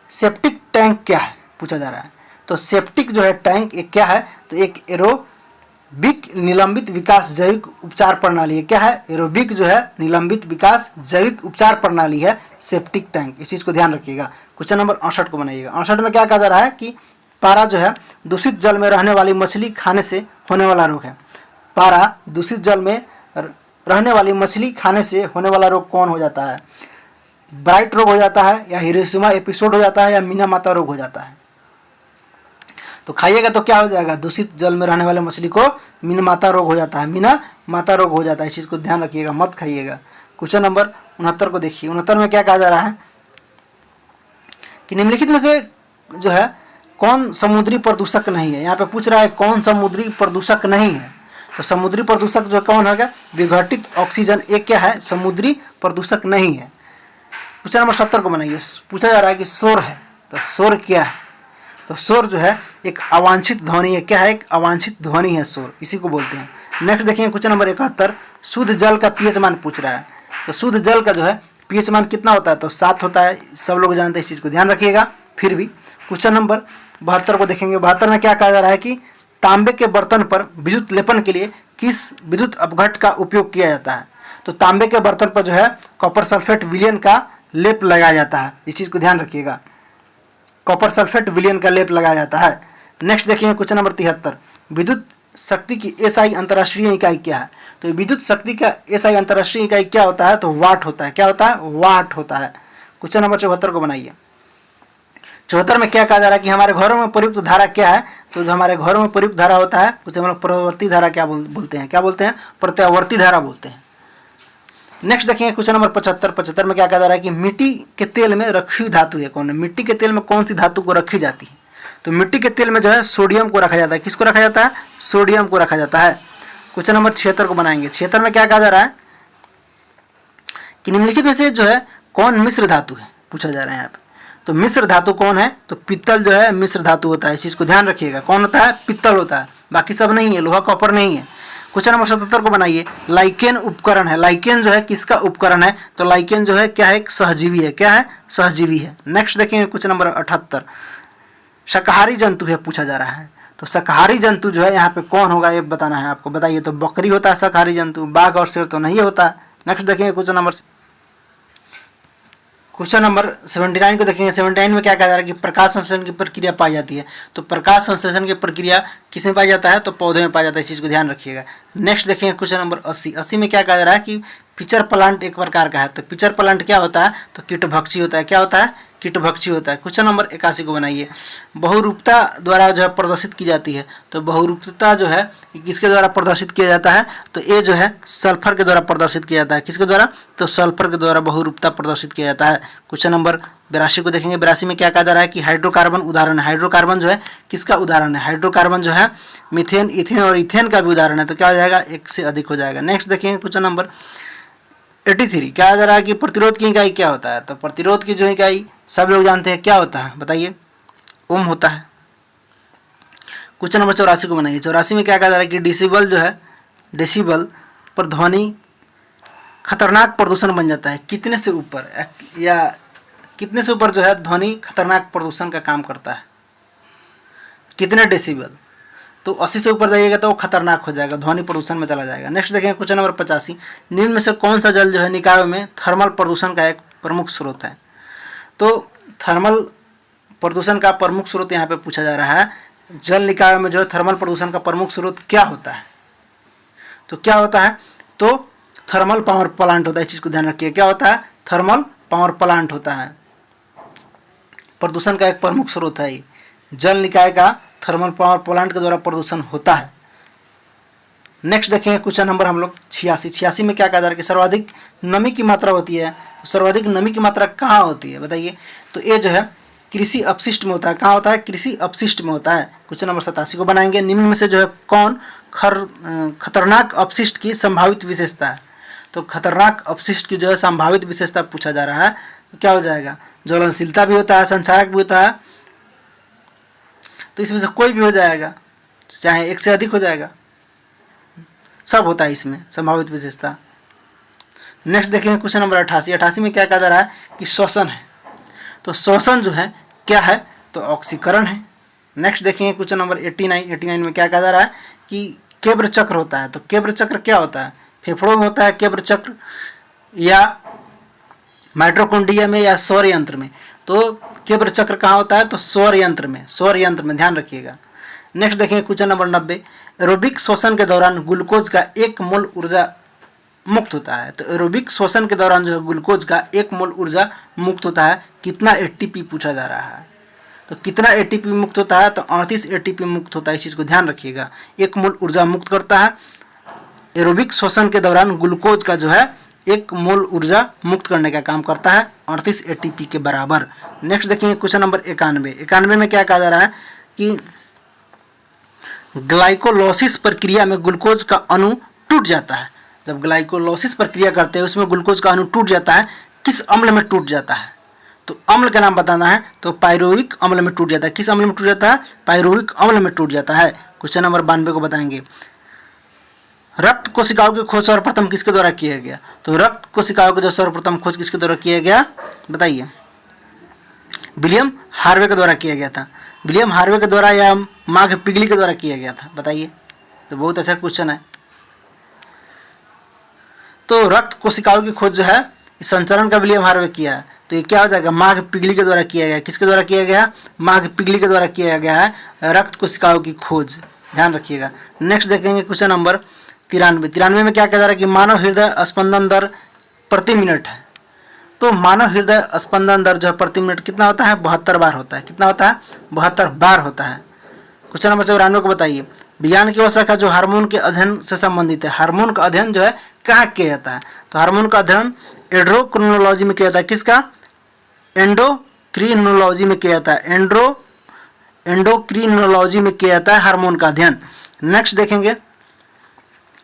सेप्टिक टैंक क्या है पूछा जा रहा है। तो सेप्टिक जो है टैंक एक क्या है? तो एक एरोबिक निलंबित विकास जैविक उपचार प्रणाली है। क्या है? एरोबिक जो है निलंबित विकास जैविक उपचार प्रणाली है सेप्टिक टैंक। इस चीज़ को ध्यान रखिएगा। क्वेश्चन नंबर 68 को बनाइएगा। 68 में क्या कहा जा रहा है कि पारा जो है दूषित जल में रहने वाली मछली खाने से होने वाला रोग है। पारा दूषित जल में रहने वाली मछली खाने से होने वाला रोग कौन हो जाता है? ब्राइट रोग हो जाता है, या हिरोशिमा एपिसोड हो जाता है, या मीना माता रोग हो जाता है? तो खाइएगा तो क्या हो जाएगा? दूषित जल में रहने वाले मछली को मीना माता रोग हो जाता है, मीना माता रोग हो जाता है। इस चीज़ को ध्यान रखिएगा, मत खाइएगा। क्वेश्चन नंबर 69 को देखिए। 69 में क्या कहा जा रहा है कि निम्नलिखित में से जो है कौन समुद्री प्रदूषक नहीं है? यहाँ पे पूछ रहा है कौन समुद्री प्रदूषक नहीं है। तो समुद्री प्रदूषक जो कौन होगा? विघटित ऑक्सीजन एक क्या है? समुद्री प्रदूषक नहीं है। क्वेश्चन नंबर 70 को बनाइए। पूछा जा रहा है कि शोर है, तो शोर क्या है? तो शोर जो है एक अवांछित ध्वनि है। क्या है? एक अवांछित ध्वनि है शोर, इसी को बोलते हैं। नेक्स्ट देखिए क्वेश्चन नंबर 71, शुद्ध जल का पीएच मान पूछ रहा है, तो शुद्ध जल का जो है पीएच मान कितना होता है, तो 7 होता है। सब लोग जानते हैं, इस चीज़ को ध्यान रखिएगा। फिर भी क्वेश्चन नंबर 72 को देखेंगे। 72 में क्या कहा जा रहा है कि तांबे के बर्तन पर विद्युत लेपन के लिए किस विद्युत अपघट का उपयोग किया जाता है। तो तांबे के बर्तन पर जो है कॉपर सल्फेट विलयन का लेप लगाया जाता है, इस चीज़ को ध्यान रखिएगा। कॉपर सल्फेट विलयन का लेप लगाया जाता है। नेक्स्ट देखिए क्वेश्चन नंबर 73, विद्युत शक्ति की एसआई अंतर्राष्ट्रीय इकाई क्या है। तो विद्युत शक्ति का एसआई अंतर्राष्ट्रीय इकाई क्या होता है, तो वाट होता है। क्या होता है, वाट होता है। क्वेश्चन नंबर 74 को बनाइए। 74 में क्या कहा जा रहा है कि हमारे घरों में प्रयुक्त धारा क्या है। तो जो हमारे घरों में प्रयुक्त धारा होता है उसे हम लोग प्रवर्ती धारा क्या बोलते हैं, क्या बोलते हैं, प्रत्यावर्ती धारा बोलते हैं। नेक्स्ट देखेंगे क्वेश्चन नंबर 75। 75 में क्या कहा जा रहा है कि मिट्टी के तेल में रखी हुई धातु है कौन है। मिट्टी के तेल में कौन सी धातु को रखी जाती है। तो मिट्टी के तेल में जो है सोडियम को रखा जाता है। किसको रखा जाता है, सोडियम को रखा जाता है। क्वेश्चन नंबर 76 को बनाएंगे। 76 में क्या कहा जा रहा है कि निम्नलिखित में से जो है कौन मिश्र धातु है, पूछा जा रहा है यहाँ पे। तो मिश्र धातु कौन है, तो पित्तल जो है मिश्र धातु होता है। इस चीज़ को ध्यान रखिएगा, कौन होता है, पित्तल होता है, बाकी सब नहीं है, लोहा कॉपर नहीं है। क्वेश्चन नंबर 77 को बनाइए। लाइकेन उपकरण है। लाइकेन जो है किसका उपकरण है, तो लाइकेन जो है क्या है, एक सहजीवी है। क्या है, सहजीवी है। नेक्स्ट देखेंगे क्वेश्चन नंबर 78, शाकाहारी जंतु है पूछा जा रहा है। तो शाकाहारी जंतु जो है यहाँ पे कौन होगा ये बताना है आपको। बताइए, तो बकरी होता है शाकाहारी जंतु, बाघ और शेर तो नहीं होता। नेक्स्ट देखेंगे क्वेश्चन नंबर 79 को देखेंगे। 79 में क्या कहा जा रहा है कि प्रकाश संश्लेषण की प्रक्रिया पाई जाती है। तो प्रकाश संश्लेषण की प्रक्रिया किस में पाई जाता है, तो पौधे में पाया जाता है। इस चीज़ को ध्यान रखिएगा। नेक्स्ट देखेंगे क्वेश्चन नंबर 80। 80 में क्या कहा जा रहा है कि पिचर प्लांट एक प्रकार का है। तो पिचर प्लांट क्या होता है, तो कीटभक्षी होता है। क्या होता है, कीटभक्षी होता है। क्वेश्चन नंबर 81 को बनाइए। बहुरूपता द्वारा जो है प्रदर्शित की जाती है। तो बहुरूपता जो है किसके द्वारा प्रदर्शित किया जाता है, तो ये जो है सल्फर के द्वारा प्रदर्शित किया जाता है। किसके द्वारा, तो सल्फर के द्वारा बहुरूपता प्रदर्शित किया जाता है। क्वेश्चन नंबर 82 को देखेंगे। 82 में क्या कहा जा रहा है कि हाइड्रोकार्बन उदाहरण है। हाइड्रोकार्बन जो है किसका उदाहरण है, हाइड्रोकार्बन जो है मीथेन, इथेन और इथेन का भी उदाहरण है। तो क्या हो जाएगा, एक से अधिक हो जाएगा। नेक्स्ट देखेंगे क्वेश्चन नंबर 83, क्या कहा जा रहा है कि प्रतिरोध की इकाई क्या होता है। तो प्रतिरोध की जो इकाई सब लोग जानते हैं, क्या होता है, बताइए, ओम होता है। क्वेश्चन नंबर 84 को बनाइए। 84 में क्या कहा जा रहा है कि डेसिबल जो है, डेसिबल पर ध्वनि खतरनाक प्रदूषण बन जाता है। कितने से ऊपर, या कितने से ऊपर जो है ध्वनि खतरनाक प्रदूषण का काम करता है, कितने डेसिबल। तो 80 से ऊपर जाइएगा तो वो खतरनाक हो जाएगा, ध्वनि प्रदूषण में चला जाएगा। नेक्स्ट देखेंगे क्वेश्चन नंबर 85, निम्न में से कौन सा जल जो है निकायों में थर्मल प्रदूषण का एक प्रमुख स्रोत है। तो थर्मल प्रदूषण का प्रमुख स्रोत यहाँ पे पूछा जा रहा है। जल निकायों में जो है थर्मल प्रदूषण का प्रमुख स्रोत क्या होता है, तो क्या होता है, तो थर्मल पावर प्लांट होता है। इस चीज़ को ध्यान रखिए, क्या होता है, थर्मल पावर प्लांट होता है। प्रदूषण का एक प्रमुख स्रोत है ये, जल निकाय का थर्मल पावर प्लांट के द्वारा प्रदूषण होता है। नेक्स्ट देखेंगे क्वेश्चन नंबर हम लोग 86। 86 में क्या कहा जा रहा है कि सर्वाधिक नमी की मात्रा होती है। तो सर्वाधिक नमी की मात्रा कहाँ होती है, बताइए। तो ये जो है कृषि अपशिष्ट में होता है। कहाँ होता है, कृषि अपशिष्ट में होता है। क्वेश्चन नंबर 87 को बनाएंगे। निम्न में से जो है कौन खतरनाक अपशिष्ट की संभावित विशेषता है। तो खतरनाक अपशिष्ट की जो है संभावित विशेषता पूछा जा रहा है। तो क्या हो जाएगा, ज्वलनशीलता भी होता है, संचारक भी होता है। तो इसमें से कोई भी हो जाएगा, चाहे एक से अधिक हो जाएगा, सब होता है इसमें संभावित विशेषता। नेक्स्ट देखेंगे क्वेश्चन नंबर 88। 88 में क्या कहा जा रहा है कि श्वसन है। तो श्वसन जो है क्या है, तो ऑक्सीकरण है। नेक्स्ट देखेंगे क्वेश्चन नंबर 89। 89 में क्या कहा जा रहा है कि केब्र चक्र होता है। तो केब्र चक्र क्या होता है, फेफड़ों में होता है केब्र चक्र, या माइटोकॉन्ड्रिया में, या सौर यंत्र में। तो केब्र चक्र कहाँ होता है, तो सौर यंत्र में, सौर यंत्र में, ध्यान रखिएगा। नेक्स्ट देखेंगे क्वेश्चन नंबर 90। एरोबिक श्वसन के दौरान ग्लूकोज का 1 मोल ऊर्जा मुक्त होता है। तो एरोबिक श्वसन के दौरान जो है ग्लूकोज का 1 मोल ऊर्जा मुक्त होता है। कितना एटीपी पूछा जा रहा है। तो कितना एटीपी मुक्त होता है, तो 38 एटीपी मुक्त होता है। इस चीज़ को ध्यान रखिएगा, 1 मोल ऊर्जा मुक्त करता है। एरोबिक श्वसन के दौरान ग्लूकोज का जो है 1 मोल ऊर्जा मुक्त करने का काम करता है, 38 एटीपी के बराबर। नेक्स्ट देखेंगे क्वेश्चन नंबर 91। 91 में क्या कहा जा रहा है कि ग्लाइकोलाइसिस प्रक्रिया में ग्लूकोज का अणु टूट जाता है। जब ग्लाइकोलाइसिस प्रक्रिया करते हैं उसमें ग्लूकोज का अणु टूट जाता है, किस अम्ल में टूट जाता है, तो अम्ल का नाम बताना है। तो पायरुविक अम्ल में टूट जाता है। किस अम्ल में टूट जाता है, पायरुविक अम्ल में टूट जाता है। क्वेश्चन नंबर 92 को बताएंगे। रक्त कोशिकाओं की खोज सर्वप्रथम किसके द्वारा किया गया? तो रक्त कोशिकाओं की जो सर्वप्रथम खोज किसके द्वारा किया गया बताइए? विलियम हार्वे के द्वारा किया गया था। विलियम हार्वे के द्वारा या मार्क पिगली के द्वारा किया गया था बताइए? तो बहुत अच्छा क्वेश्चन है। तो रक्त कोशिकाओं की खोज जो है संचरण का विलियम हार्वे किया है, तो ये क्या हो जाएगा? मार्क पिगली के द्वारा किया गया। किसके द्वारा किया गया? मार्क पिगली के द्वारा किया गया है रक्त कोशिकाओं की खोज, ध्यान रखिएगा। नेक्स्ट देखेंगे क्वेश्चन नंबर 93। 93 में क्या कहा जा रहा है कि मानव हृदय स्पंदन दर प्रति मिनट है। तो मानव हृदय स्पंदन दर जो है प्रति मिनट कितना होता है? 72 बार होता है। कितना होता है? 72 बार होता है। क्वेश्चन नंबर 94 को बताइए, विज्ञान की वह शाखा जो हार्मोन के अध्ययन से संबंधित है। हार्मोन का अध्ययन जो है कहाँ किया जाता है? तो हार्मोन का अध्ययन एंडोक्रिनोलॉजी में किया जाता है। किसका? एंडोक्रिनोलॉजी में किया जाता है। एंडोक्रिनोलॉजी में किया जाता है हार्मोन का अध्ययन। नेक्स्ट देखेंगे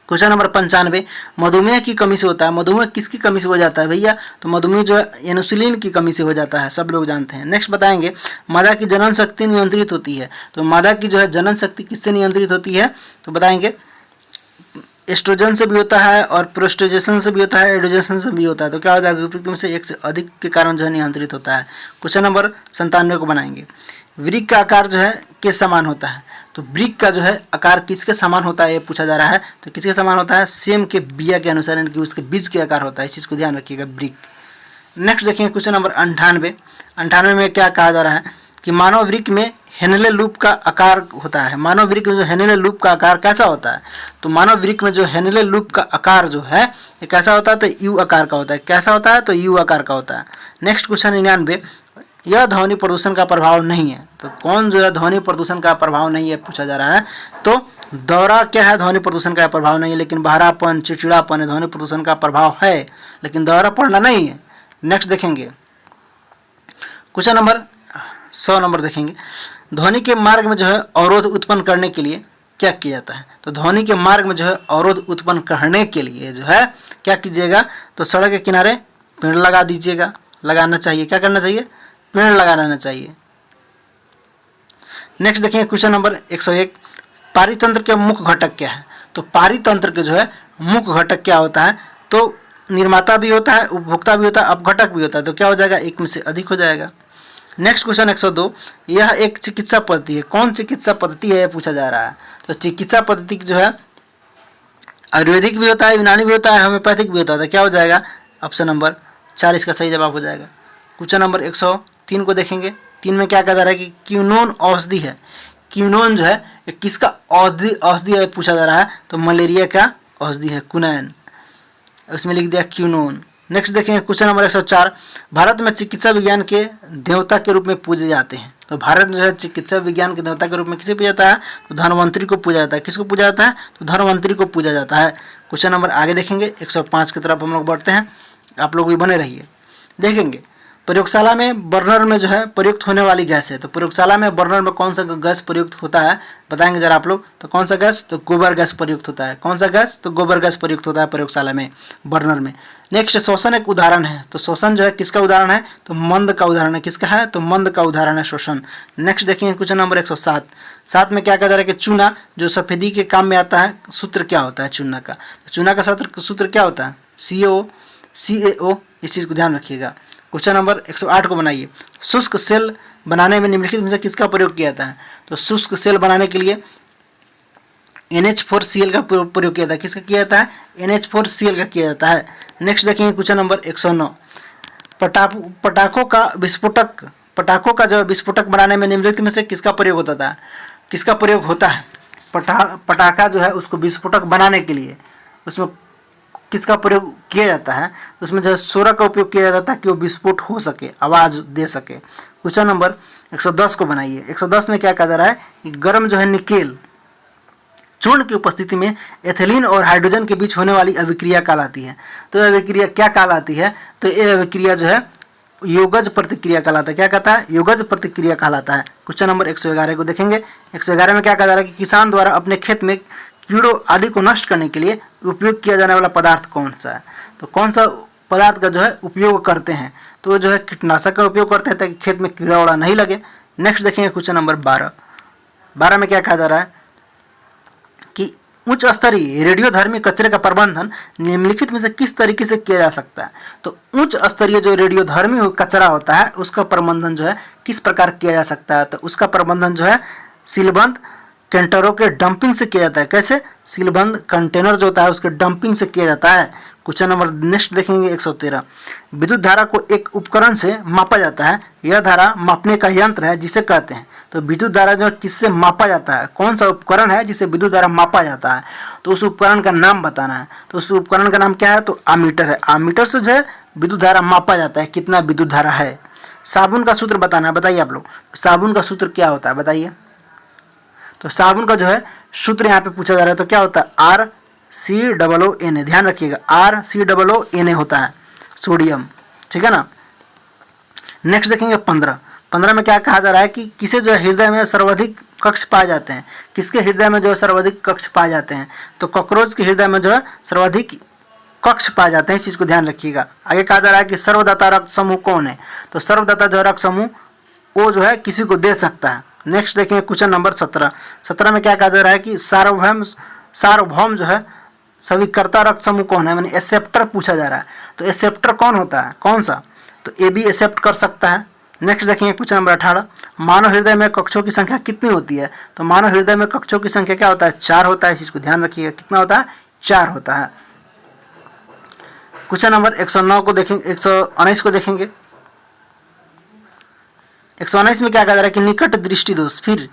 क्वेश्चन नंबर 95, मधुमेह की कमी से होता है। मधुमेह किसकी कमी से हो जाता है भैया? तो मधुमेह जो है इंसुलिन की कमी से हो जाता है, सब लोग जानते हैं। नेक्स्ट बताएंगे, मादा की जनन शक्ति नियंत्रित होती है। तो मादा की जो है जनन शक्ति किससे नियंत्रित होती है? तो बताएंगे एस्ट्रोजन से भी होता है और प्रोस्टेजेशन से भी होता है, एड्रोजन से भी होता है। तो क्या हो जाएगा? उपयुक्त में से एक से अधिक के कारण जो है नियंत्रित होता है। क्वेश्चन नंबर 97 को बनाएंगे, वृक्क का आकार जो है किस समान होता है? तो वृक्क का जो है आकार किसके समान होता है ये पूछा जा रहा है। तो किसके समान होता है? सेम के बिया के अनुसार, यानी कि उसके बीज के आकार होता है। इस चीज़ को ध्यान रखिएगा, वृक्क। नेक्स्ट देखेंगे क्वेश्चन नंबर 98। 98 में क्या कहा जा रहा है कि मानव वृक्क में हेनले लूप का आकार होता है। मानव वृक्क में जो हेनले लूप का आकार कैसा होता है? तो मानव वृक्क में जो हेनले लूप का आकार जो है ये कैसा होता है? तो यू आकार का होता है। कैसा होता है? तो यू आकार का होता है। नेक्स्ट क्वेश्चन 99, यह ध्वनि प्रदूषण का प्रभाव नहीं है। तो कौन जो है ध्वनि प्रदूषण का प्रभाव नहीं है पूछा जा रहा है। तो दौरा क्या है? ध्वनि प्रदूषण का प्रभाव नहीं है, लेकिन बहरापन, चिड़चिड़ापन ध्वनि प्रदूषण का प्रभाव है, लेकिन दौरा पड़ना नहीं है। नेक्स्ट देखेंगे क्वेश्चन नंबर 100 नंबर देखेंगे, ध्वनि के मार्ग में जो है अवरोध उत्पन्न करने के लिए क्या किया जाता है? तो ध्वनि के मार्ग में जो है अवरोध उत्पन्न करने के लिए जो है क्या कीजिएगा? तो सड़क के किनारे पेड़ लगा दीजिएगा, लगाना चाहिए। क्या करना चाहिए? पेड़ लगाना चाहिए। नेक्स्ट देखेंगे क्वेश्चन नंबर 101, पारितंत्र के मुख्य घटक क्या है? तो पारितंत्र के जो है मुख्य घटक क्या होता है? तो निर्माता भी होता है, उपभोक्ता भी होता है, अपघटक भी होता है। तो क्या हो जाएगा? एक में से अधिक हो जाएगा। नेक्स्ट क्वेश्चन 102, यह एक चिकित्सा पद्धति है। कौन चिकित्सा पद्धति है यह पूछा जा रहा है। तो चिकित्सा पद्धति जो है आयुर्वेदिक भी होता है, यूनानी भी होता है, होम्योपैथिक भी होता है। तो क्या हो जाएगा? ऑप्शन नंबर 4 इसका सही जवाब हो जाएगा। क्वेश्चन नंबर 103 को देखेंगे। 3 में क्या कहा जा रहा है कि क्यूनोन औषधि है। क्यूनोन जो है ये किसका औषधि है पूछा जा रहा है। तो मलेरिया का औषधि है, कुनैन, उसमें लिख दिया क्यूनोन। नेक्स्ट देखेंगे क्वेश्चन नंबर 104, भारत में चिकित्सा विज्ञान के देवता के रूप में पूजे जाते हैं। तो भारत में जो है चिकित्सा विज्ञान के देवता के रूप में किसे पूजा जाता है? तो धन्वंतरी को पूजा जाता है। किसको पूजा जाता है? तो धन्वंतरी को पूजा जाता है। क्वेश्चन नंबर आगे देखेंगे 105 की तरफ हम लोग बढ़ते हैं, आप लोग भी बने रहिए। देखेंगे प्रयोगशाला में बर्नर में जो है प्रयुक्त होने वाली गैस है। तो प्रयोगशाला में बर्नर में कौन सा गैस प्रयुक्त होता है बताएंगे जरा आप लोग। तो कौन सा गैस? तो गोबर गैस प्रयुक्त होता है। कौन सा गैस? तो गोबर गैस प्रयुक्त होता है प्रयोगशाला में, बर्नर में। नेक्स्ट श्वसन एक उदाहरण है। तो श्वसन जो है किसका उदाहरण है? तो मंद का उदाहरण है। किसका है? तो मंद का उदाहरण है श्वसन। नेक्स्ट देखेंगे क्वेश्चन नंबर 107। 7 में क्या कहा जा रहा है कि चूना जो सफेदी के काम में आता है, सूत्र क्या होता है चूना का? तो चूना का सूत्र क्या होता है? CaO। इस चीज़ को ध्यान रखिएगा। क्वेश्चन नंबर 108 को बनाइए, शुष्क सेल बनाने में निम्नलिखित में से किसका प्रयोग किया जाता है? तो शुष्क सेल बनाने के लिए NH4Cl का प्रयोग किया जाता है। किसका किया जाता है? NH4Cl का किया जाता है। नेक्स्ट देखेंगे क्वेश्चन नंबर 109, पटाखों का जो विस्फोटक बनाने में निम्नलिखित में से किसका प्रयोग होता था? किसका प्रयोग होता है? पटाखा जो है उसको विस्फोटक बनाने के लिए उसमें किसका प्रयोग किया जाता है? तो उसमें जो है सोरा का उपयोग किया जाता है ताकि वो विस्फोट हो सके, आवाज़ दे सके। क्वेश्चन नंबर 110 को बनाइए। 110 में क्या कहा जा रहा है कि गर्म जो है निकेल चूर्ण की उपस्थिति में एथिलीन और हाइड्रोजन के बीच होने वाली अभिक्रिया कहलाती है। तो यह अभिक्रिया क्या कहलाती है? तो यह अभिक्रिया जो है योगज प्रतिक्रिया कहलाता है। क्या कहता है? योगज प्रतिक्रिया कहलाता है। क्वेश्चन नंबर 111 को देखेंगे। 111 में क्या कहा जा रहा है कि किसान द्वारा अपने खेत में कीड़ों आदि को नष्ट करने के लिए उपयोग किया जाने वाला पदार्थ कौन सा है? तो कौन सा पदार्थ का जो है उपयोग करते हैं? तो जो है कीटनाशक का उपयोग करते हैं ताकि खेत में कीड़ा उड़ा नहीं लगे। नेक्स्ट देखेंगे क्वेश्चन नंबर 12। 12 में क्या कहा जा रहा है कि उच्च स्तरीय रेडियोधर्मी कचरे का प्रबंधन निम्नलिखित में से किस तरीके से किया जा सकता है? तो उच्च स्तरीय जो रेडियोधर्मी कचरा होता है उसका प्रबंधन जो है किस प्रकार किया जा सकता है? तो उसका प्रबंधन जो है सीलबंद कंटेनरों के डंपिंग से किया जाता है। कैसे? सीलबंद कंटेनर जो होता है उसके डंपिंग से किया जाता है। क्वेश्चन नंबर नेक्स्ट देखेंगे 113। विद्युत धारा को एक उपकरण से मापा जाता है। यह धारा मापने का यंत्र है जिसे कहते हैं। तो विद्युत धारा जो है किससे मापा जाता है? कौन सा उपकरण है जिसे विद्युत धारा मापा जाता है? तो उस उपकरण का नाम बताना है। तो उस उपकरण का नाम क्या है? तो आमीटर है। आमीटर से जो है विद्युत धारा मापा जाता है, कितना विद्युत धारा है। साबुन का सूत्र बताना है। बताइए आप लोग, साबुन का सूत्र क्या होता है? बताइए। तो साबुन का जो है सूत्र यहाँ पे पूछा जा रहा है, तो क्या होता है? RCOONA। ध्यान रखिएगा, RCOONA होता है, सोडियम। ठीक है ना। नेक्स्ट देखेंगे 15 में क्या कहा जा रहा है कि किसे जो है हृदय में सर्वाधिक कक्ष पाए जाते हैं? किसके हृदय में जो है सर्वाधिक कक्ष पाए जाते हैं? तो कॉकरोच के हृदय में जो है सर्वाधिक कक्ष पाए जाते हैं। इस चीज को ध्यान रखिएगा। आगे कहा जा रहा है कि सर्वदाता रक्त समूह कौन है? तो सर्वदाता जो है रक्त समूह वो जो है किसी को दे सकता है। नेक्स्ट देखेंगे क्वेश्चन नंबर 17 में क्या कहा जा रहा है कि सार्वभौम जो है स्वीकर्ता रक्त समूह कौन है? मैंने एक्सेप्टर पूछा जा रहा है। तो एक्सेप्टर कौन होता है? कौन सा? तो ए भी एक्सेप्ट कर सकता है। नेक्स्ट देखेंगे क्वेश्चन नंबर 18। मानव हृदय में कक्षों की संख्या कितनी होती है? तो मानव हृदय में कक्षों की संख्या क्या होता है? 4 होता है। इस चीज को ध्यान रखिएगा, कितना होता है? 4 होता है। क्वेश्चन नंबर 109 को देखेंगे, 119 को देखेंगे। 119 में क्या कहा जा रहा है कि निकट दृष्टि दोष। फिर